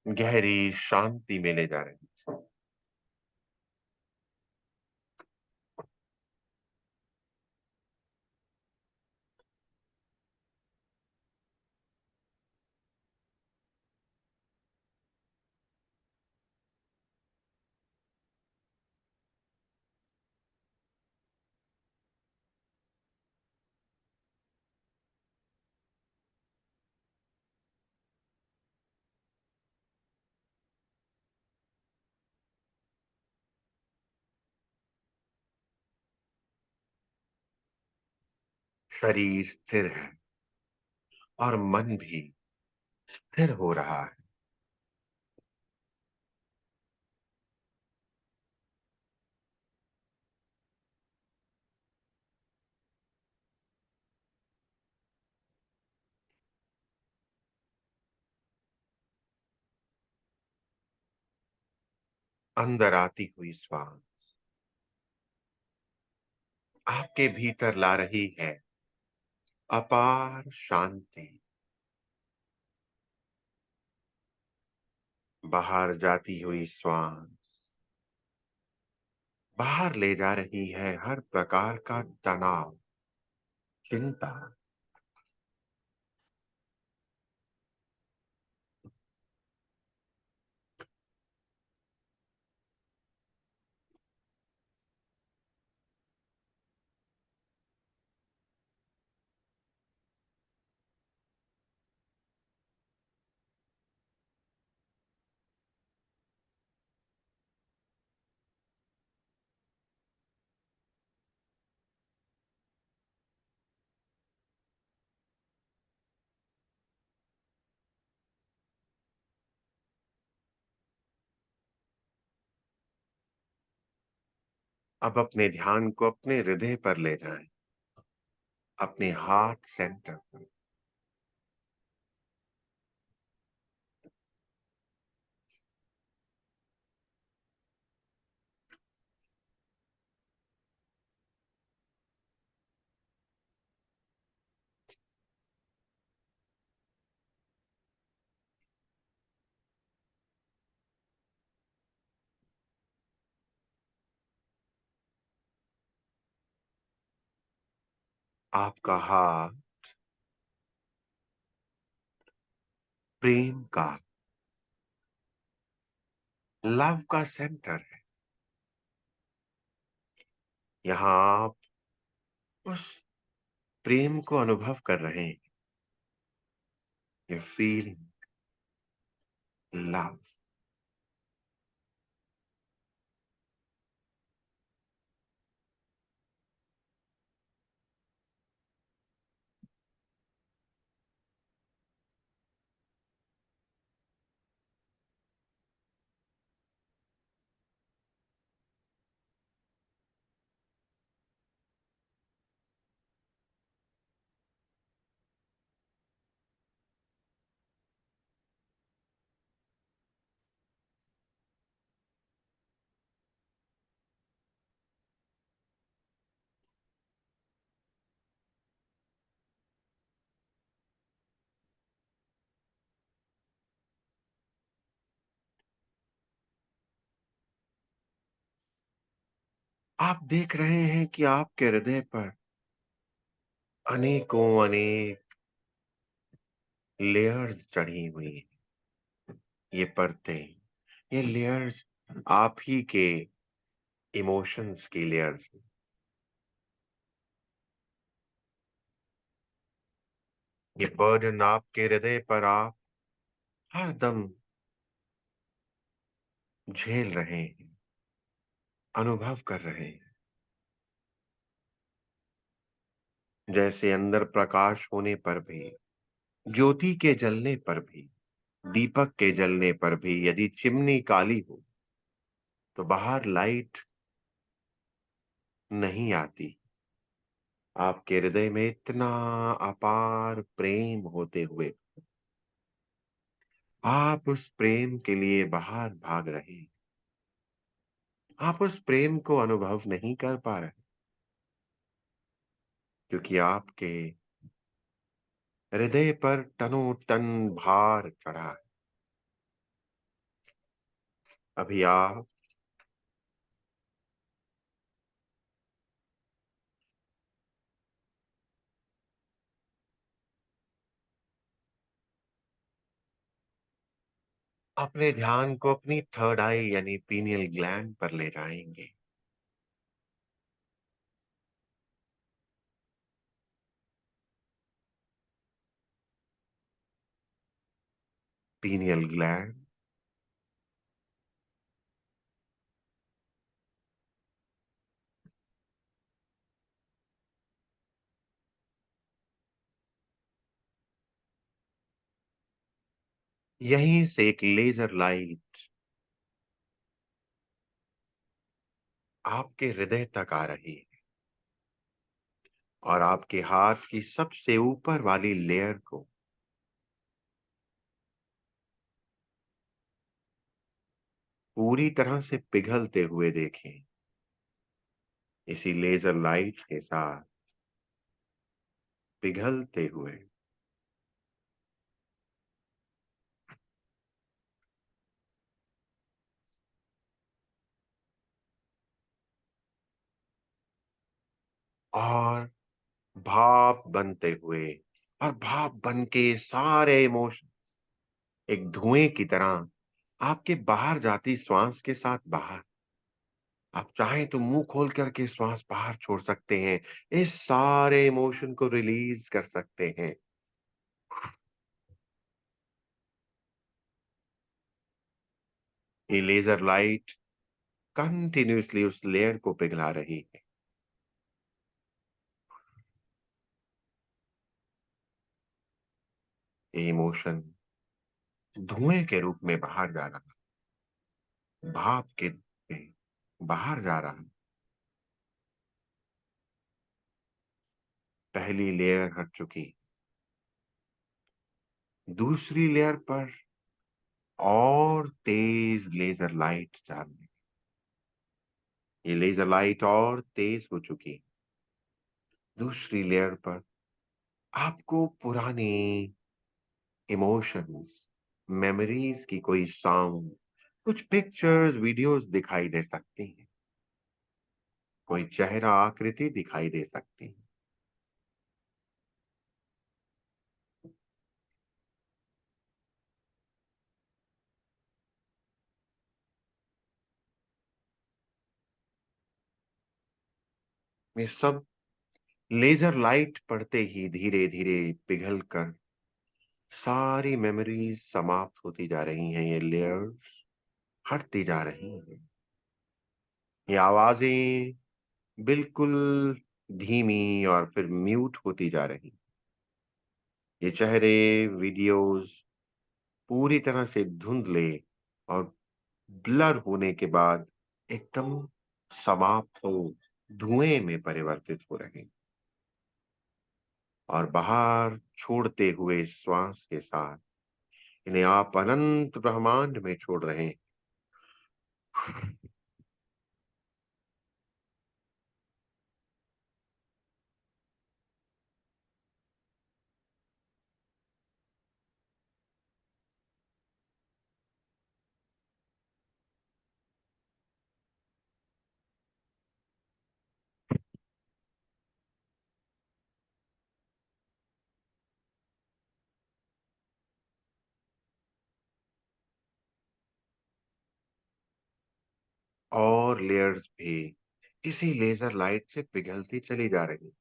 गहरी शांति में ले जा रही। शरीर स्थिर है और मन भी स्थिर हो रहा है। अंदर आती हुई श्वास आपके भीतर ला रही है अपार शांति। बाहर जाती हुई श्वास बाहर ले जा रही है हर प्रकार का तनाव, चिंता। अब अपने ध्यान को अपने हृदय पर ले जाएं, अपने हार्ट सेंटर पर। आपका हार्ट प्रेम का, लव का सेंटर है। यहाँ आप उस प्रेम को अनुभव कर रहे हैं। You feel love. आप देख रहे हैं कि आपके हृदय पर अनेकों अनेक लेयर्स चढ़ी हुई हैं। ये परतें, ये लेयर्स आप ही के इमोशंस की लेयर्स। ये बर्डन आपके हृदय पर आप हर दम झेल रहे हैं, अनुभव कर रहे हैं। जैसे अंदर प्रकाश होने पर भी, ज्योति के जलने पर भी, दीपक के जलने पर भी यदि चिमनी काली हो तो बाहर लाइट नहीं आती। आपके हृदय में इतना अपार प्रेम होते हुए आप उस प्रेम के लिए बाहर भाग रहे हैं। आप उस प्रेम को अनुभव नहीं कर पा रहे क्योंकि आपके हृदय पर टनों टन भार चढ़ा है। अभी आप अपने ध्यान को अपनी थर्ड आई यानी पीनियल ग्लैंड पर ले जाएंगे। पीनियल ग्लैंड यहीं से एक लेजर लाइट आपके हृदय तक आ रही है और आपके हाथ की सबसे ऊपर वाली लेयर को पूरी तरह से पिघलते हुए देखें। इसी लेजर लाइट के साथ पिघलते हुए और भाप बनते हुए और भाप बन के सारे इमोशन एक धुएं की तरह आपके बाहर जाती श्वास के साथ बाहर। आप चाहें तो मुंह खोल करके श्वास बाहर छोड़ सकते हैं। इस सारे इमोशन को रिलीज कर सकते हैं। ये लेजर लाइट कंटिन्यूअसली उस लेयर को पिघला रही है। ये इमोशन धुएं के रूप में बाहर जा रहा है, भाप के रूप में बाहर जा रहा है। पहली लेयर हट चुकी, दूसरी लेयर पर और तेज लेजर लाइट चालू। ये लेजर लाइट और तेज हो चुकी। दूसरी लेयर पर आपको पुरानी इमोशंस, मेमोरीज की कोई साउंड, कुछ पिक्चर्स, वीडियोस दिखाई दे सकती हैं। कोई चेहरा, आकृति दिखाई दे सकती है। ये सब लेजर लाइट पड़ते ही धीरे धीरे पिघल कर सारी मेमोरीज समाप्त होती जा रही हैं। ये लेयर्स हटती जा रही हैं। ये आवाजें बिल्कुल धीमी और फिर म्यूट होती जा रही। ये चेहरे, वीडियोस पूरी तरह से धुंधले और ब्लर होने के बाद एकदम समाप्त हो धुएं में परिवर्तित हो रहे हैं। और बाहर छोड़ते हुए श्वास के साथ इन्हें आप अनंत ब्रह्मांड में छोड़ रहे हैं। और लेयर्स भी इसी लेजर लाइट से पिघलती चली जा रही।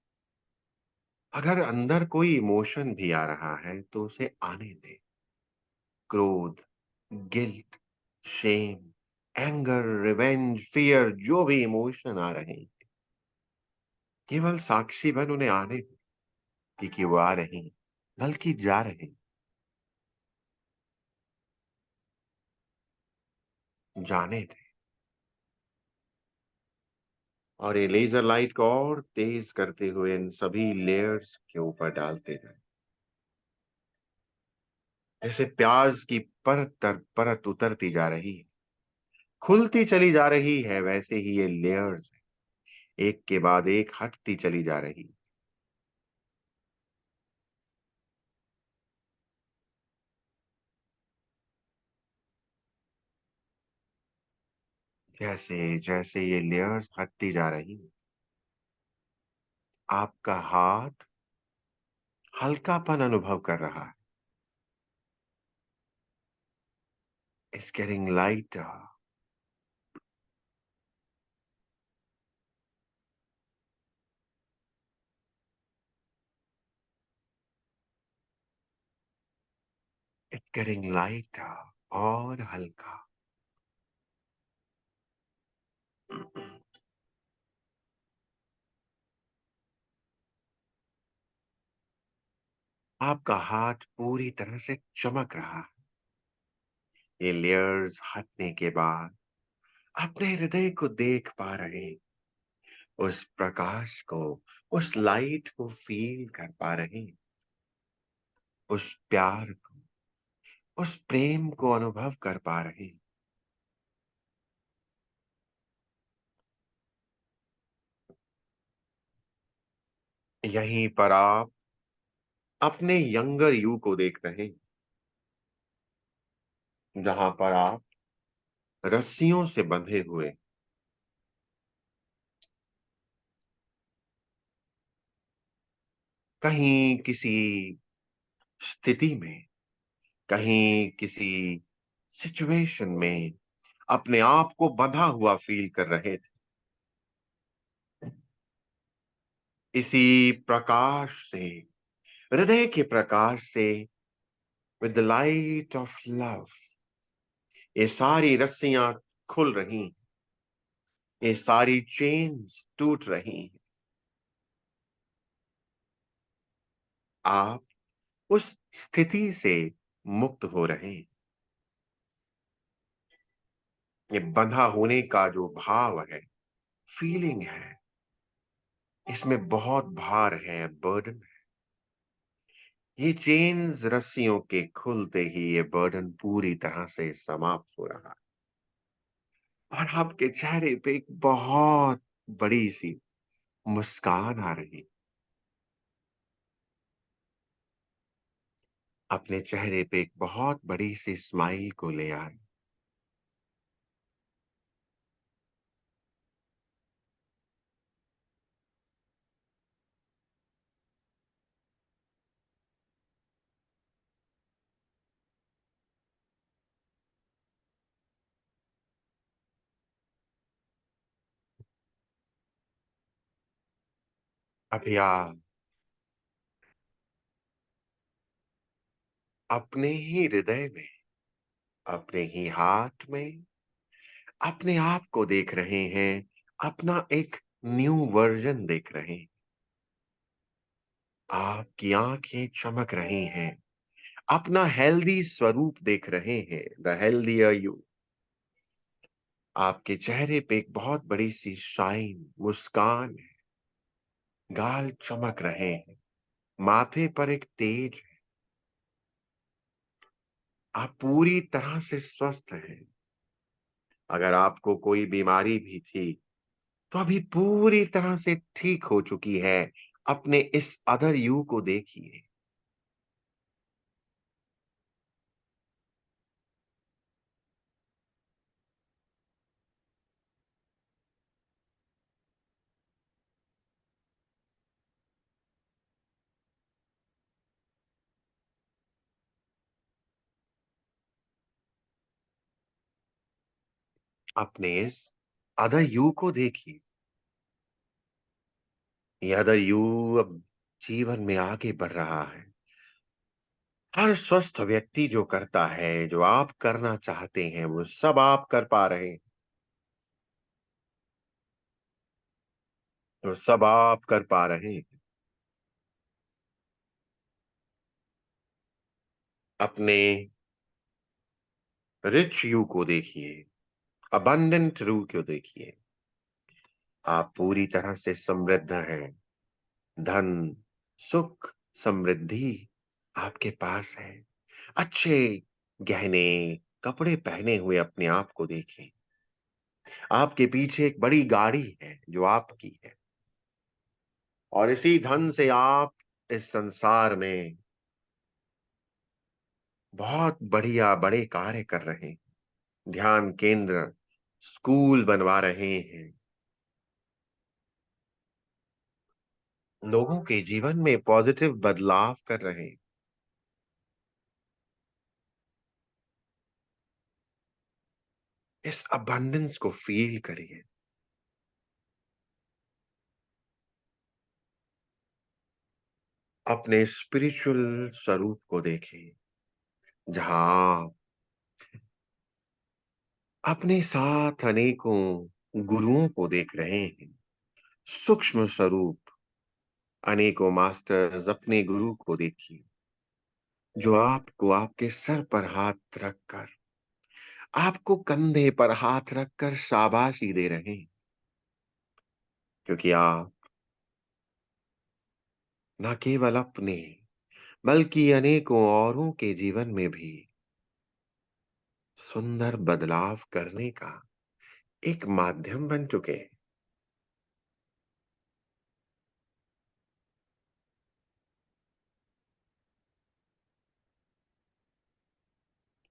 अगर अंदर कोई इमोशन भी आ रहा है तो उसे आने दें। क्रोध, guilt, shame, anger, revenge, fear, जो भी इमोशन आ रहे हैं, केवल साक्षी बन उन्हें आने दें कि वो आ रहे हैं, बल्कि जा रहे हैं। जाने दें। और ये लेजर लाइट को और तेज करते हुए इन सभी लेयर्स के ऊपर डालते जाए। जैसे प्याज की परत दर परत उतरती जा रही है, खुलती चली जा रही है, वैसे ही ये लेयर्स एक के बाद एक हटती चली जा रही है। जैसे जैसे ये लेयर्स हटती जा रही है, आपका हाथ हल्कापन अनुभव कर रहा है। It's getting lighter. It's getting lighter. और हल्का। आपका हाथ पूरी तरह से चमक रहा है। ये लेयर्स हटने के बाद अपने हृदय को देख पा रहे, उस प्रकाश को, उस लाइट को फील कर पा रहे, उस प्यार को, उस प्रेम को अनुभव कर पा रहे। यहीं पर आप अपने यंगर यू को देख रहे हैं, जहां पर आप रस्सियों से बंधे हुए, कहीं किसी स्थिति में, कहीं किसी सिचुएशन में अपने आप को बंधा हुआ फील कर रहे थे। इसी प्रकाश से, हृदय के प्रकाश से, with the light of love, ये सारी रस्सियां खुल रही, ये सारी चेन्स टूट रही। आप उस स्थिति से मुक्त हो रहे हैं। ये बंधा होने का जो भाव है, फीलिंग है, इसमें बहुत भार है, बर्डन है। ये चेन्स रस्सियों के खुलते ही ये बर्डन पूरी तरह से समाप्त हो रहा है और आपके चेहरे पे एक बहुत बड़ी सी मुस्कान आ रही। अपने चेहरे पे एक बहुत बड़ी सी स्माइल को ले आए। अभी आप अपने ही हृदय में, अपने ही हाथ में अपने आप को देख रहे हैं, अपना एक न्यू वर्जन देख रहे हैं। आपकी आंखें चमक रही हैं, अपना हेल्दी स्वरूप देख रहे हैं, द हेल्दियर यू। आपके चेहरे पे एक बहुत बड़ी सी शाइन, मुस्कान है, गाल चमक रहे हैं, माथे पर एक तेज है। आप पूरी तरह से स्वस्थ हैं। अगर आपको कोई बीमारी भी थी, तो अभी पूरी तरह से ठीक हो चुकी है। अपने इस अदर यू को देखिए। अपने इस अदर यू को देखिए। ये अदर यू अब जीवन में आगे बढ़ रहा है। हर स्वस्थ व्यक्ति जो करता है, जो आप करना चाहते हैं, वो सब आप कर पा रहे हैं। वो सब आप कर पा रहे हैं। अपने रिच यू को देखिए, अबंडेंट यू को देखिए। आप पूरी तरह से समृद्ध हैं। धन, सुख, समृद्धि आपके पास है। अच्छे गहने, कपड़े पहने हुए अपने आप को देखें। आपके पीछे एक बड़ी गाड़ी है जो आपकी है, और इसी धन से आप इस संसार में बहुत बढ़िया बड़े कार्य कर रहे हैं। ध्यान केंद्र, स्कूल बनवा रहे हैं। लोगों के जीवन में पॉजिटिव बदलाव कर रहे हैं। इस अबंडेंस को फील करिए। अपने स्पिरिचुअल स्वरूप को देखें, जहां अपने साथ अनेकों गुरुओं को देख रहे हैं। सूक्ष्म स्वरूप, अनेकों मास्टर्स, अपने गुरु को देखिए, जो आपको आपके सर पर हाथ रखकर आपको कंधे पर हाथ रखकर शाबाशी दे रहे हैं, क्योंकि आप न केवल अपने बल्कि अनेकों औरों के जीवन में भी सुंदर बदलाव करने का एक माध्यम बन चुके हैं।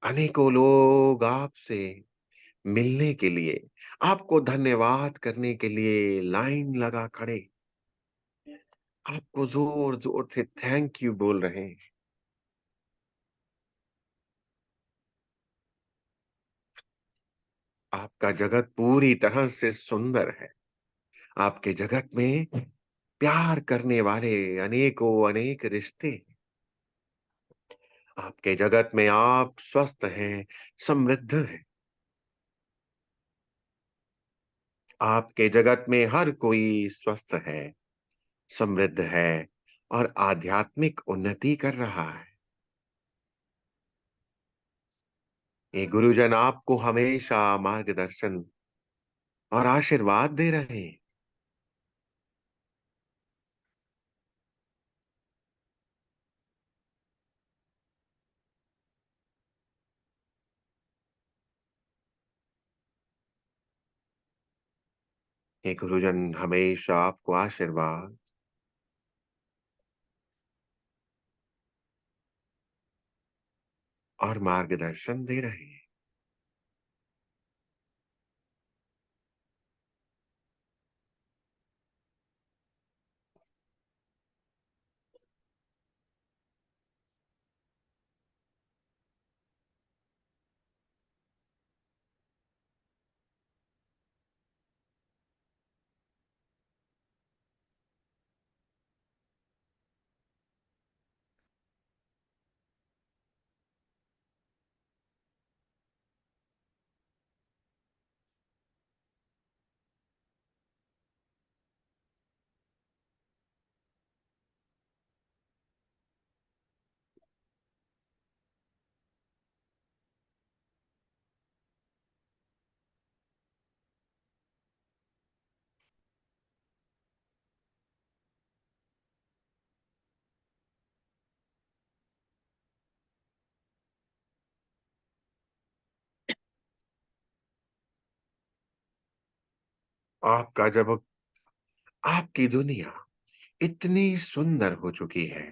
अनेकों लोग आपसे मिलने के लिए, आपको धन्यवाद करने के लिए लाइन लगा खड़े, आपको जोर-जोर से थैंक यू बोल रहे हैं। आपका जगत पूरी तरह से सुंदर है। आपके जगत में प्यार करने वाले अनेकों अनेक रिश्ते हैं। आपके जगत में आप स्वस्थ हैं, समृद्ध हैं। आपके जगत में हर कोई स्वस्थ है, समृद्ध है और आध्यात्मिक उन्नति कर रहा है। ये गुरुजन आपको हमेशा मार्गदर्शन और आशीर्वाद दे रहे हैं। ये गुरुजन हमेशा आपको आशीर्वाद और मार्गदर्शन दे रहे हैं। आपका जब आपकी दुनिया इतनी सुंदर हो चुकी है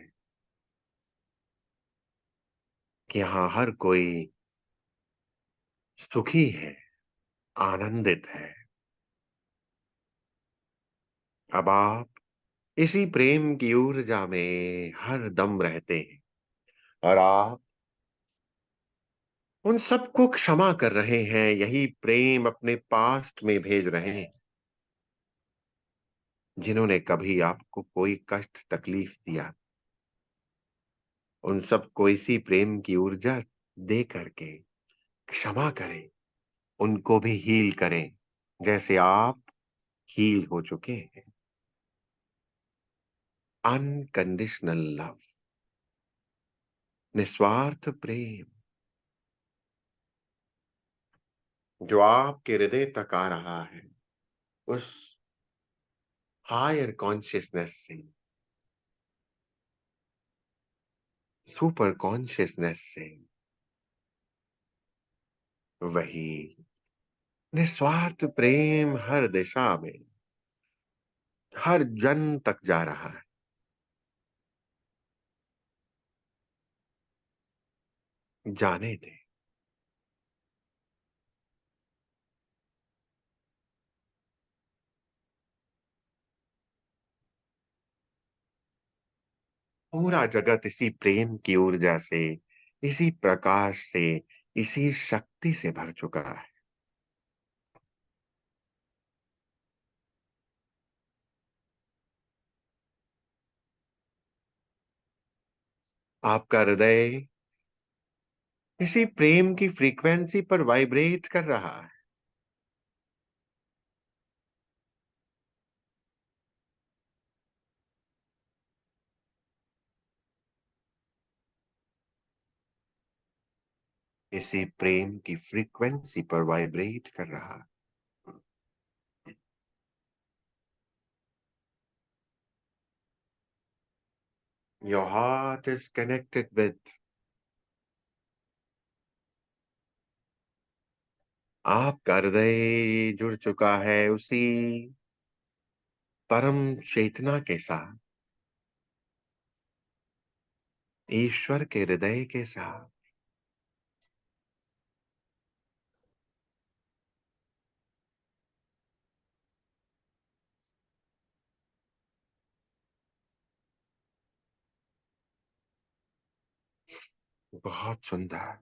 कि यहाँ हर कोई सुखी है, आनंदित है। अब आप इसी प्रेम की ऊर्जा में हर दम रहते हैं और आप उन सबको क्षमा कर रहे हैं, यही प्रेम अपने पास्ट में भेज रहे हैं, जिन्होंने कभी आपको कोई कष्ट तकलीफ दिया। उन सबको इसी प्रेम की ऊर्जा दे करके क्षमा करें, उनको भी हील करें, जैसे आप हील हो चुके हैं। अनकंडीशनल लव, निस्वार्थ प्रेम जो आपके हृदय तक आ रहा है, उस हायर कॉन्शियसनेस से, सुपर कॉन्शियसनेस से, वही निस्वार्थ प्रेम हर दिशा में, हर जन तक जा रहा है। जाने दें। पूरा जगत इसी प्रेम की ऊर्जा से, इसी प्रकाश से, इसी शक्ति से भर चुका है। आपका हृदय इसी प्रेम की फ्रीक्वेंसी पर वाइब्रेट कर रहा है। इसी प्रेम की फ्रीक्वेंसी पर वाइब्रेट कर रहा है। Your heart is connected with, आपका हृदय जुड़ चुका है उसी परम चेतना के साथ, ईश्वर के हृदय के साथ। बहुत सुंदर।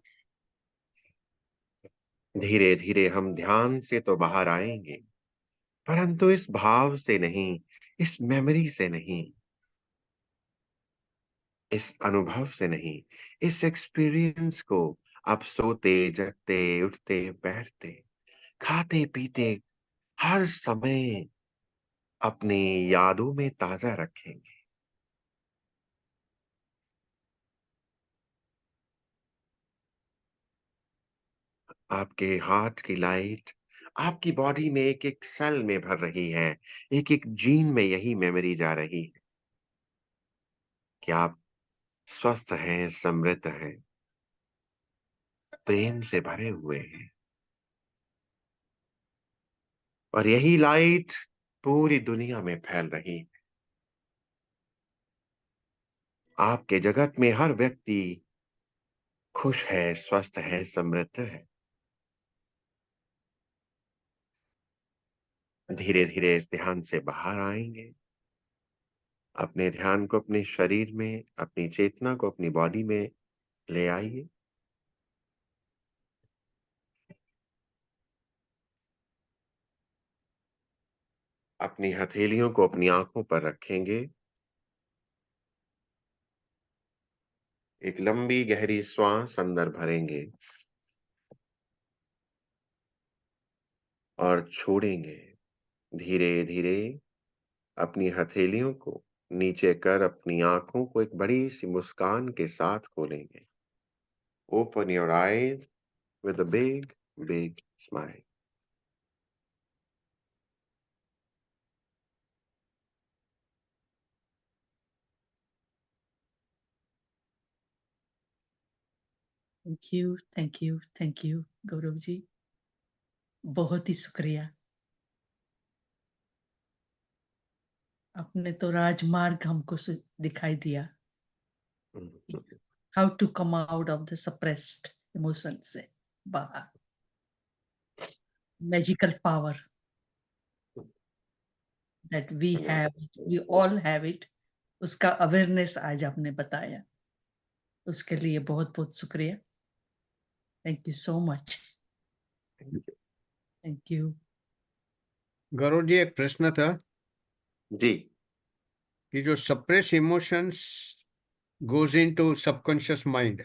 धीरे धीरे हम ध्यान से तो बाहर आएंगे, परंतु इस भाव से नहीं, इस मेमोरी से नहीं, इस अनुभव से नहीं, इस एक्सपीरियंस को आप सोते जगते उठते बैठते खाते पीते हर समय अपनी यादों में ताजा रखेंगे। आपके हार्ट की लाइट आपकी बॉडी में एक एक सेल में भर रही है, एक एक जीन में यही मेमोरी जा रही है कि आप स्वस्थ हैं, समृद्ध हैं, प्रेम से भरे हुए हैं। और यही लाइट पूरी दुनिया में फैल रही है। आपके जगत में हर व्यक्ति खुश है, स्वस्थ है, समृद्ध है। धीरे धीरे इस ध्यान से बाहर आएंगे। अपने ध्यान को अपने शरीर में, अपनी चेतना को अपनी बॉडी में ले आइए। अपनी हथेलियों को अपनी आंखों पर रखेंगे। एक लंबी गहरी श्वास अंदर भरेंगे और छोड़ेंगे। धीरे धीरे अपनी हथेलियों को नीचे कर अपनी आंखों को एक बड़ी सी मुस्कान के साथ खोलेंगे। Open your eyes with a big big smile. Thank you Gaurav ji, बहुत ही शुक्रिया। आपने तो राजमार्ग हमको दिखाई दिया, how to come out of the suppressed emotion से बाहर। Magical power that we all have it, उसका अवेयरनेस आज आपने बताया, उसके लिए बहुत बहुत शुक्रिया। Thank you so much. Thank you. Gaurav ji, एक प्रश्न था जी। कि जो suppress emotions goes into subconscious mind,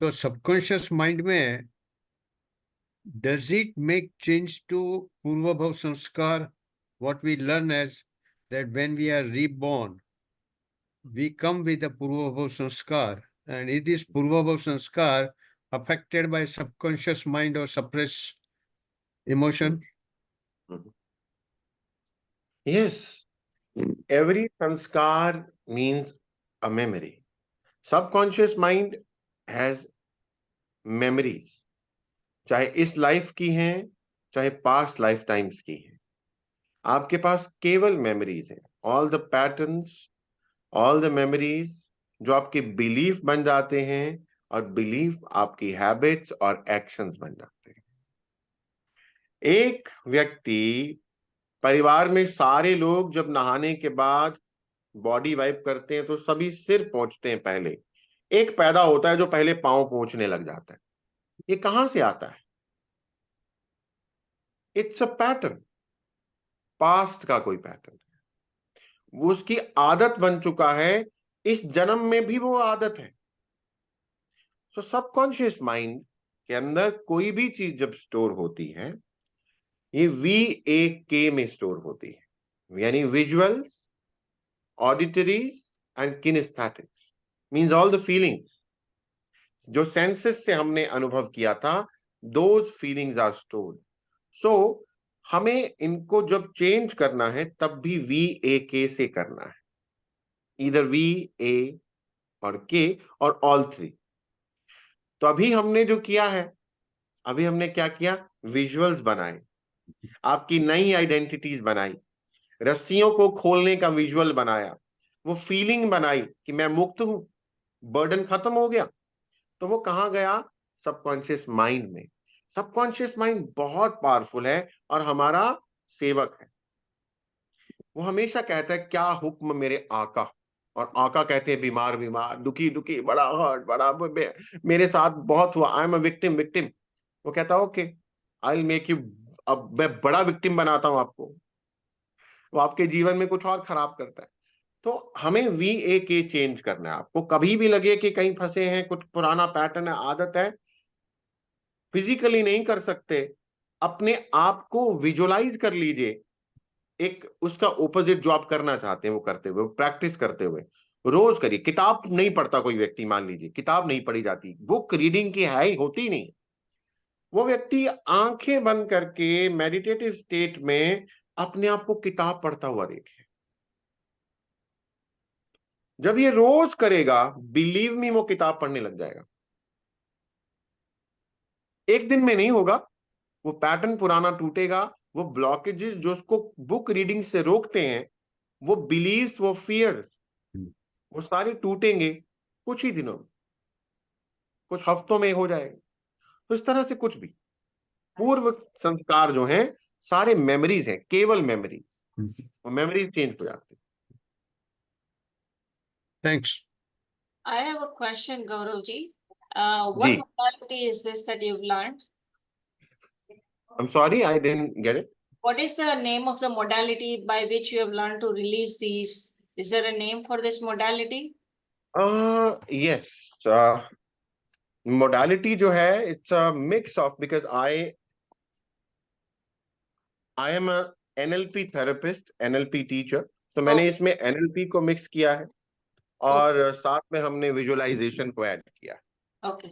तो सबकॉन्शियस माइंड में does it make change to purva bhav sanskar, what we learn as that when we are reborn we come with a purva bhav sanskar, and is this purva bhav sanskar affected by subconscious mind or suppressed emotion? Yes, every sanskar means a memory. Subconscious mind has memories, चाहे इस लाइफ की हैं, चाहे पास्ट लाइफ टाइम्स की हैं। आपके पास केवल मेमोरीज हैं। All the patterns, all the memories जो आपके बिलीफ बन जाते हैं, और बिलीफ आपकी हैबिट्स और एक्शंस बन जाते हैं। एक व्यक्ति, परिवार में सारे लोग जब नहाने के बाद बॉडी वाइप करते हैं तो सभी सिर पोंछते हैं पहले। एक पैदा होता है जो पहले पांव पोंछने लग जाता है। ये कहां से आता है? इट्स अ पैटर्न, पास्ट का कोई पैटर्न। वो उसकी आदत बन चुका है, इस जन्म में भी वो आदत है। सो सबकॉन्शियस माइंड के अंदर कोई भी चीज जब स्टोर होती है, ये VAK में स्टोर होती है, यानी visuals, auditories and kinesthetics, means all the feelings. जो सेंसेस से हमने अनुभव किया था, those feelings are stored. So हमें इनको जब चेंज करना है तब भी VAK से करना है, इधर VA और K और ऑल थ्री। तो अभी हमने जो किया है, अभी हमने क्या किया, विजुअल्स बनाए, आपकी नई आइडेंटिटीज बनाई, रस्सियों को खोलने का विजुअल बनाया, वो फीलिंग बनाई कि मैं मुक्त हूं, बर्डन खत्म हो गया। तो वो कहाँ गया, सबकॉन्शियस माइंड में। सबकॉन्शियस माइंड बहुत पावरफुल है और हमारा सेवक है। वो हमेशा कहता है क्या हुक्म मेरे आका, और आका कहते हैं बीमार बीमार, दुखी दुखी, बड़ा हर्ट, बड़ा मेरे साथ बहुत हुआ, I am a victim victim. वो कहता है okay, I will make you, अब मैं बड़ा विक्टिम बनाता हूं आपको। वो आपके जीवन में कुछ और खराब करता है। तो हमें VAK चेंज करना है। आपको कभी भी लगे कि कहीं फंसे हैं, कुछ पुराना पैटर्न है, आदत है, फिजिकली नहीं कर सकते, अपने आप को विजुअलाइज कर लीजिए, एक उसका ओपोजिट जो आप करना चाहते हैं वो करते हुए, प्रैक्टिस करते हुए। रोज करिए। किताब नहीं पढ़ता कोई व्यक्ति, मान लीजिए किताब नहीं पढ़ी जाती, बुक रीडिंग की है ही होती नहीं, वो व्यक्ति आंखें बंद करके मेडिटेटिव स्टेट में अपने आप को किताब पढ़ता हुआ देखे। जब ये रोज करेगा, बिलीव मी, वो किताब पढ़ने लग जाएगा। एक दिन में नहीं होगा, वो पैटर्न पुराना टूटेगा, वो ब्लॉकेजेस जो उसको बुक रीडिंग से रोकते हैं, वो बिलीव्स, वो फियर्स, वो सारे टूटेंगे कुछ ही दिनों में, कुछ हफ्तों में हो जाएगा। तो इस तरह से कुछ भी पूर्व संस्कार जो हैं, सारे मेमोरीज हैं, केवल मेमोरीज, वो मेमोरीज चेंज हो जाती है। Thanks. I have a question, Gauravji. What ji, modality is this that you've learned? I'm sorry, I didn't get it. What is the name of the modality by which you have learned to release these? Is there a name for this modality? Yes, modality जो है, it's a mix of, because I am a NLP therapist, NLP teacher, तो मैंने इसमें NLP को मिक्स किया है और साथ में हमने विजुअलाइजेशन को ऐड किया। Okay,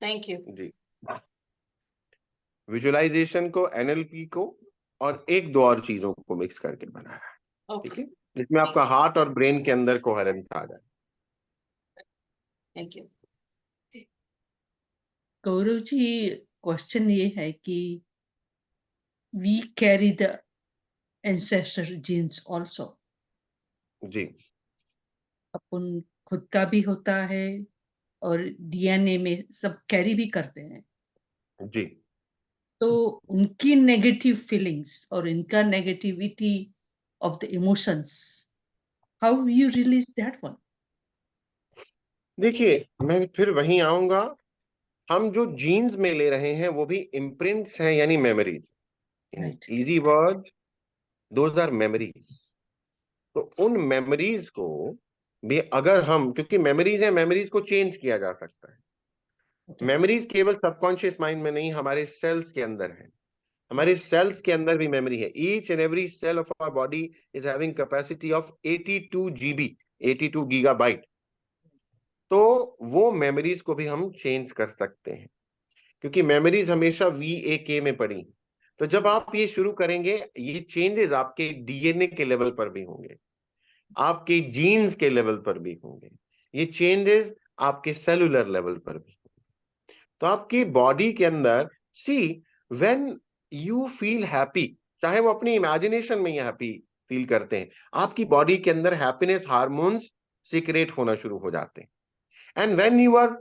thank you. जी, विजुअलाइजेशन को, NLP को और एक दो और चीजों को मिक्स करके बनाया है, ठीक Okay, है, जिसमें आपका हार्ट और ब्रेन के अंदर कोहेरेंस आ जाए। thank you. Gaurav ji, question ये है कि we carry the ancestor genes also. जी, अपन खुद का भी होता है और DNA में सब कैरी भी करते हैं। जी, तो उनकी नेगेटिव फीलिंग्स और इनका negativity of the emotions, how you release that one? देखिए मैं फिर वहीं आऊंगा, हम जो जीन्स में ले रहे हैं वो भी इम्प्रिंट्स हैं, यानी memories. In right, easy word, those are memories. तो उन मेमोरीज को भी अगर हम, क्योंकि मेमोरीज है, मेमोरीज को चेंज किया जा सकता है। मेमोरीज केवल सबकॉन्शियस माइंड में नहीं, हमारे सेल्स के अंदर है। हमारे सेल्स के अंदर भी मेमोरी है। Each and every cell of our body is having capacity of 82 GB, 82 gigabyte. तो वो मेमोरीज को भी हम चेंज कर सकते हैं, क्योंकि मेमोरीज हमेशा VAK में पड़ी। तो जब आप ये शुरू करेंगे, ये चेंजेस आपके DNA के लेवल पर भी होंगे, आपके जीन्स के लेवल पर भी होंगे, ये चेंजेस आपके सेलुलर लेवल पर भी। तो आपकी बॉडी के अंदर, सी, व्हेन यू फील हैप्पी, चाहे वो अपनी इमेजिनेशन में ही हैप्पी फील करते हैं, आपकी बॉडी के अंदर हैप्पीनेस हार्मोन्स सीक्रेट होना शुरू हो जाते हैं। एंड व्हेन यू आर,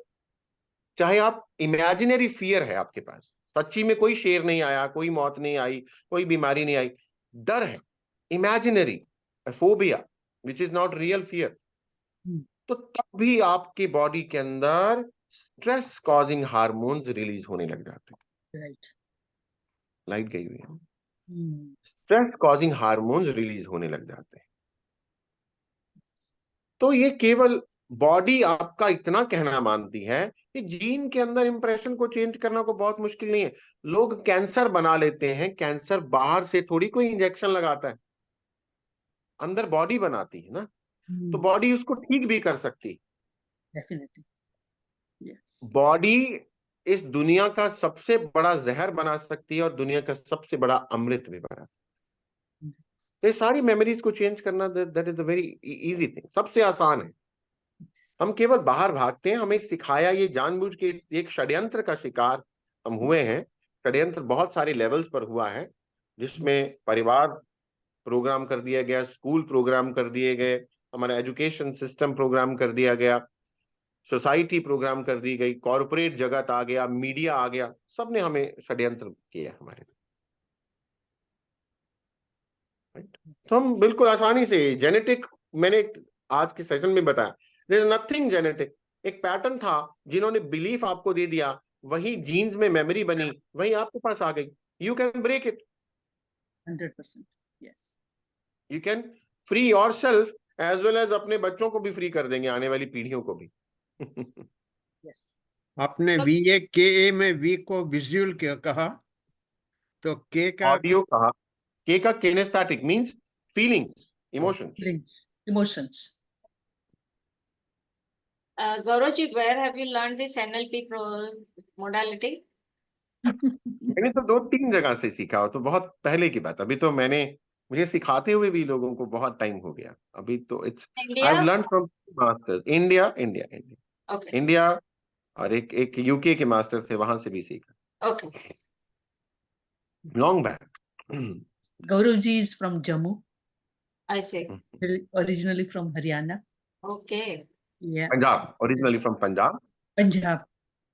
चाहे आप इमेजिनरी फियर है आपके पास, सच्ची में कोई शेर नहीं आया, कोई मौत नहीं आई, कोई बीमारी नहीं आई, डर है, imaginary phobia which is not real fear, तो तब भी आपके बॉडी के अंदर स्ट्रेस कॉजिंग हार्मोन्स रिलीज होने लग जाते हैं। राइट, लाइट गई हुई है, स्ट्रेस कॉजिंग हार्मोन्स रिलीज होने लग जाते हैं। तो ये केवल बॉडी आपका इतना कहना मानती है कि जीन के अंदर इंप्रेशन को चेंज करना को बहुत मुश्किल नहीं है। लोग कैंसर बना लेते हैं, कैंसर बाहर से थोड़ी कोई इंजेक्शन लगाता है, अंदर बॉडी बनाती है ना, तो बॉडी उसको ठीक भी कर सकती है। डेफिनेटली। Yes. बॉडी इस दुनिया का सबसे बड़ा जहर बना सकती है और दुनिया का सबसे बड़ा अमृत भी बना सकती है। तो ये सारी मेमोरीज को चेंज करना, that is a very easy thing, सबसे आसान है। हम केवल बाहर भागते हैं, हमें सिखाया, ये जानबूझ के एक षड्यंत्र का शिकार हम हुए हैं। षड्यंत्र बहुत सारे लेवल्स पर हुआ है, जिसमें परिवार प्रोग्राम कर दिया गया, स्कूल प्रोग्राम कर दिए गए, हमारा एजुकेशन सिस्टम प्रोग्राम कर दिया गया, सोसाइटी प्रोग्राम कर दी गई, कॉरपोरेट जगत आ गया, मीडिया आ गया, सबने हमें षड्यंत्र किया हमारे। तो हम बिल्कुल आसानी से जेनेटिक, मैंने आज के सेशन में बताया, देयर इज नथिंग जेनेटिक। एक पैटर्न था, जिन्होंने बिलीफ आपको दे दिया, वही जीन्स में मेमोरी बनी, वही आपके पास आ गई। You can break it, 100%. Yes. You can free yourself as well as अपने बच्चों को भी फ्री कर देंगे, आने वाली पीढ़ियों को भी। Yes. आपने VAKA में V को विजुअल कहा, तो K का ऑडियो कहा, के का kinaesthetic means feelings, emotions. Feelings, emotions. Gaurav ji, where have you learned this NLP modality? मैंने तो 2-3 जगह से सीखा हो, तो बहुत पहले की बात। अभी तो मुझे सिखाते हुए भी लोगों को बहुत टाइम हो गया। अभी तो it's I have India? Learn from masters, India India India Okay. India, और एक यूके के मास्टर थे, वहां से भी सीखा, Okay. Long back. Gaurav ji is from Jammu, I see. originally from Haryana. Okay. Yeah, Punjab, originally from Punjab. Punjab.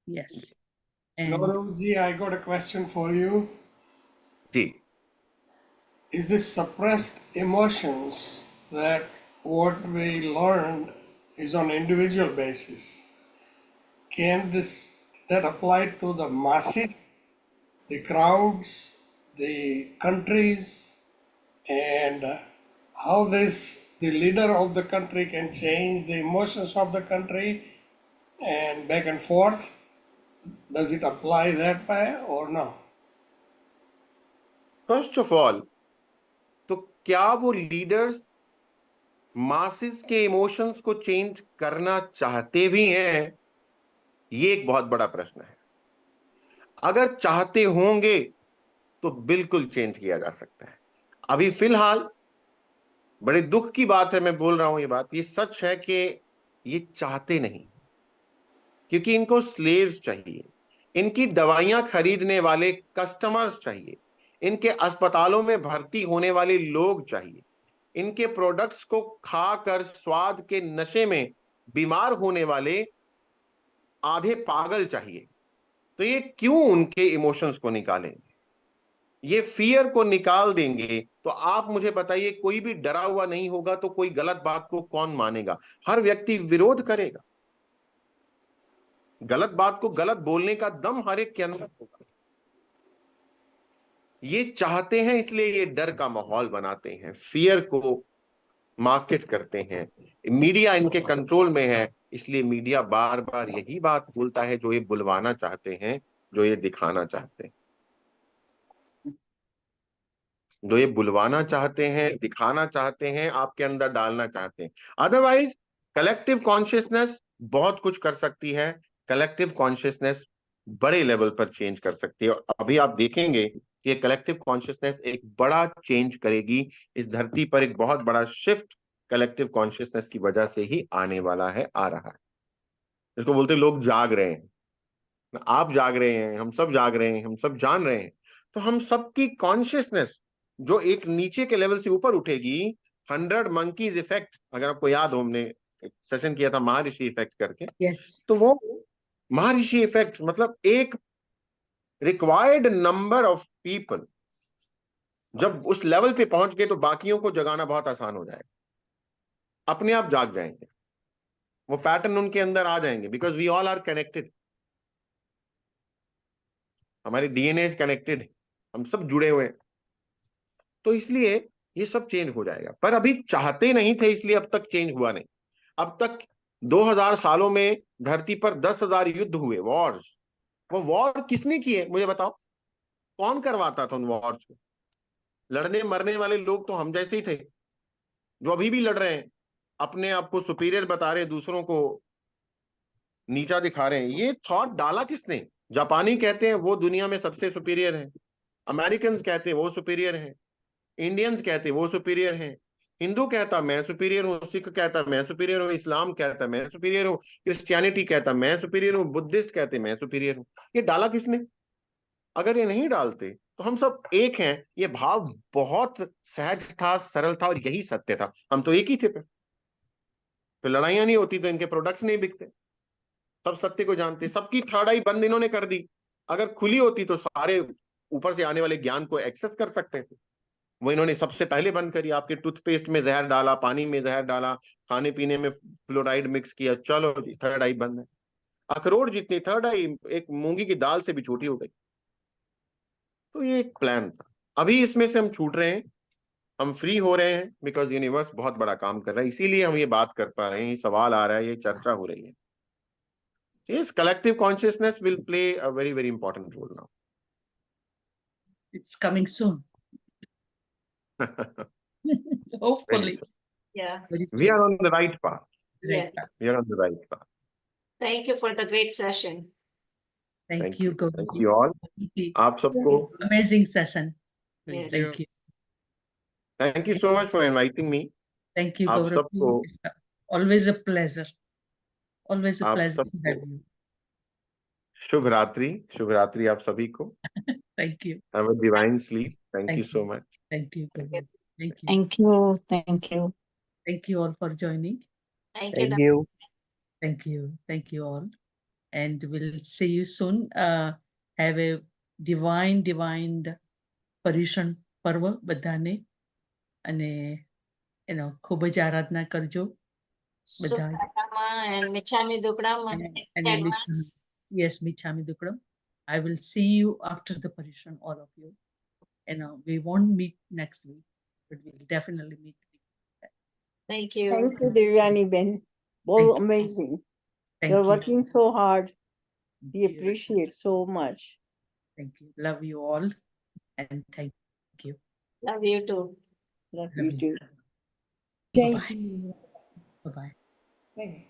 Yes. And Gauravji, I got a question for you. जी, Is this suppressed emotions that what we learned is on individual basis? Can that apply to the masses, the crowds, the countries, and how the leader of the country can change the emotions of the country and back and forth? Does it apply that way or no? First of all, तो क्या वो लीडर्स मासेस के इमोशंस को चेंज करना चाहते भी हैं? ये एक बहुत बड़ा प्रश्न है। अगर चाहते होंगे तो बिल्कुल चेंज किया जा सकता है। अभी फिलहाल बड़े दुख की बात है, मैं बोल रहा हूं ये बात, ये सच है कि ये चाहते नहीं, क्योंकि इनको स्लेव्स चाहिए, इनकी दवाइयां खरीदने वाले कस्टमर्स चाहिए, इनके अस्पतालों में भर्ती होने वाले लोग चाहिए, इनके प्रोडक्ट्स को खाकर स्वाद के नशे में बीमार होने वाले आधे पागल चाहिए। तो ये क्यों उनके इमोशंस को निकालेंगे? ये फियर को निकाल देंगे तो आप मुझे बताइए, कोई भी डरा हुआ नहीं होगा तो कोई गलत बात को कौन मानेगा? हर व्यक्ति विरोध करेगा। गलत बात को गलत बोलने का दम हर एक के अंदर होगा। ये चाहते हैं, इसलिए ये डर का माहौल बनाते हैं, फियर को मार्केट करते हैं। मीडिया इनके कंट्रोल में है, इसलिए मीडिया बार बार यही बात बोलता है जो ये बुलवाना चाहते हैं, जो ये दिखाना चाहते हैं, जो ये बुलवाना चाहते हैं, दिखाना चाहते हैं, आपके अंदर डालना चाहते हैं। अदरवाइज कलेक्टिव कॉन्शियसनेस बहुत कुछ कर सकती है। कलेक्टिव कॉन्शियसनेस बड़े लेवल पर चेंज कर सकती है, और अभी आप देखेंगे कि कलेक्टिव कॉन्शियसनेस एक बड़ा चेंज करेगी इस धरती पर। एक बहुत बड़ा शिफ्ट कलेक्टिव कॉन्शियसनेस की वजह से ही आने वाला है, आ रहा है। इसको बोलते हैं लोग जाग रहे हैं, आप जाग रहे हैं, हम सब जाग रहे हैं, हम सब जान रहे हैं। तो हम सबकी कॉन्शियसनेस जो एक नीचे के लेवल से ऊपर उठेगी, 100 मंकीज इफेक्ट, अगर आपको याद हो, हमने एक सेशन किया था महर्षि इफेक्ट करके। yes, तो वो महर्षि इफेक्ट मतलब एक रिक्वायर्ड नंबर ऑफ पीपल जब उस लेवल पे पहुंच गए तो बाकियों को जगाना बहुत आसान हो जाएगा, अपने आप जाग जाएंगे, वो पैटर्न उनके अंदर आ जाएंगे, because we all are connected. हमारे डीएनए इज कनेक्टेड, हम सब जुड़े हुए हैं। तो इसलिए ये सब चेंज हो जाएगा, पर अभी चाहते नहीं थे, इसलिए अब तक चेंज हुआ नहीं। अब तक 2000 सालों में धरती पर 10,000 युद्ध हुए, वॉर्स। वो वॉर किसने किए मुझे बताओ? कौन करवाता था उन वॉर्स को? लड़ने मरने वाले लोग तो हम जैसे ही थे, जो अभी भी लड़ रहे हैं, अपने आप को सुपीरियर बता रहे, दूसरों को नीचा दिखा रहे हैं, ये थॉट डाला किसने? जापानी कहते हैं वो दुनिया में सबसे सुपीरियर है, अमेरिकन कहते हैं वो सुपीरियर है, इंडियंस कहते हैं वो सुपीरियर है, हिंदू कहता मैं सुपीरियर हूँ, सिख कहता मैं सुपीरियर हूँ, इस्लाम कहता मैं सुपीरियर हूँ, क्रिश्चियनिटी कहता मैं सुपीरियर हूँ, बुद्धिस्ट कहते मैं सुपीरियर हूँ। ये डाला किसने? अगर ये नहीं डालते तो हम सब एक हैं, ये भाव बहुत सहज था, सरल था, और यही सत्य था, हम तो एक ही थे। फिर लड़ाइयां नहीं होती तो इनके प्रोडक्ट्स नहीं बिकते, सब सत्य को जानते। सबकी थर्ड आई बंद इन्होंने कर दी, अगर खुली होती तो सारे ऊपर से आने वाले ज्ञान को एक्सेस कर सकते थे, वो इन्होंने सबसे पहले बंद करी। आपके टूथपेस्ट में जहर डाला, पानी में जहर डाला, खाने पीने में फ्लोराइड मिक्स किया, चलो जी थर्ड आई बंद है। अखरोट जितनी थर्ड आई एक मूंगी की दाल से भी छोटी हो गई। तो ये एक प्लान था, अभी इसमें से हम छूट रहे हैं, हम फ्री हो रहे हैं, बिकॉज यूनिवर्स बहुत बड़ा काम कर रहा है, इसीलिए हम ये बात कर पा रहे हैं, ये सवाल आ रहा है, ये चर्चा हो रही है। Yes, collective consciousness will play a very, very important role now. It's coming soon. Hopefully. Yeah. Very We soon. are on the right path. Right. Yeah. We are on the right path. Thank you for the great session. Thank you, Gauri. Thank you all. आप सबको Amazing session. Thank Yes. you. Thank you. thank you so much for inviting me. Thank you, आप Gaurav. सबको Always a pleasure. Always a आप pleasure to सबको have you. शुभ रात्रि आप सभी को। Thank you. Have a divine sleep. Thank you Thank so you. much. Thank you, Gaurav. Thank you. Thank you. Thank you. Thank you all for joining. Thank you. Thank you. Thank you. Thank you all. And we'll see you soon. Have a divine Paryushan પર્વ બધાને, અને ખૂબ જ આરાધના કરજો બધા. Sukhatama and Michami Dukram and And advance. yes, Michami Dukram. I will see you after the Parishan, all of you. We won't meet next week, but we'll definitely meet. Thank you. Thank you, Devyani Ben. Oh, Thank you. amazing. Thank You're you. working so hard. Thank We you. appreciate so much. Thank you. Love you all. And thank you. Love you too. Love Love you you. too. Bye-bye. Bye-bye. Bye.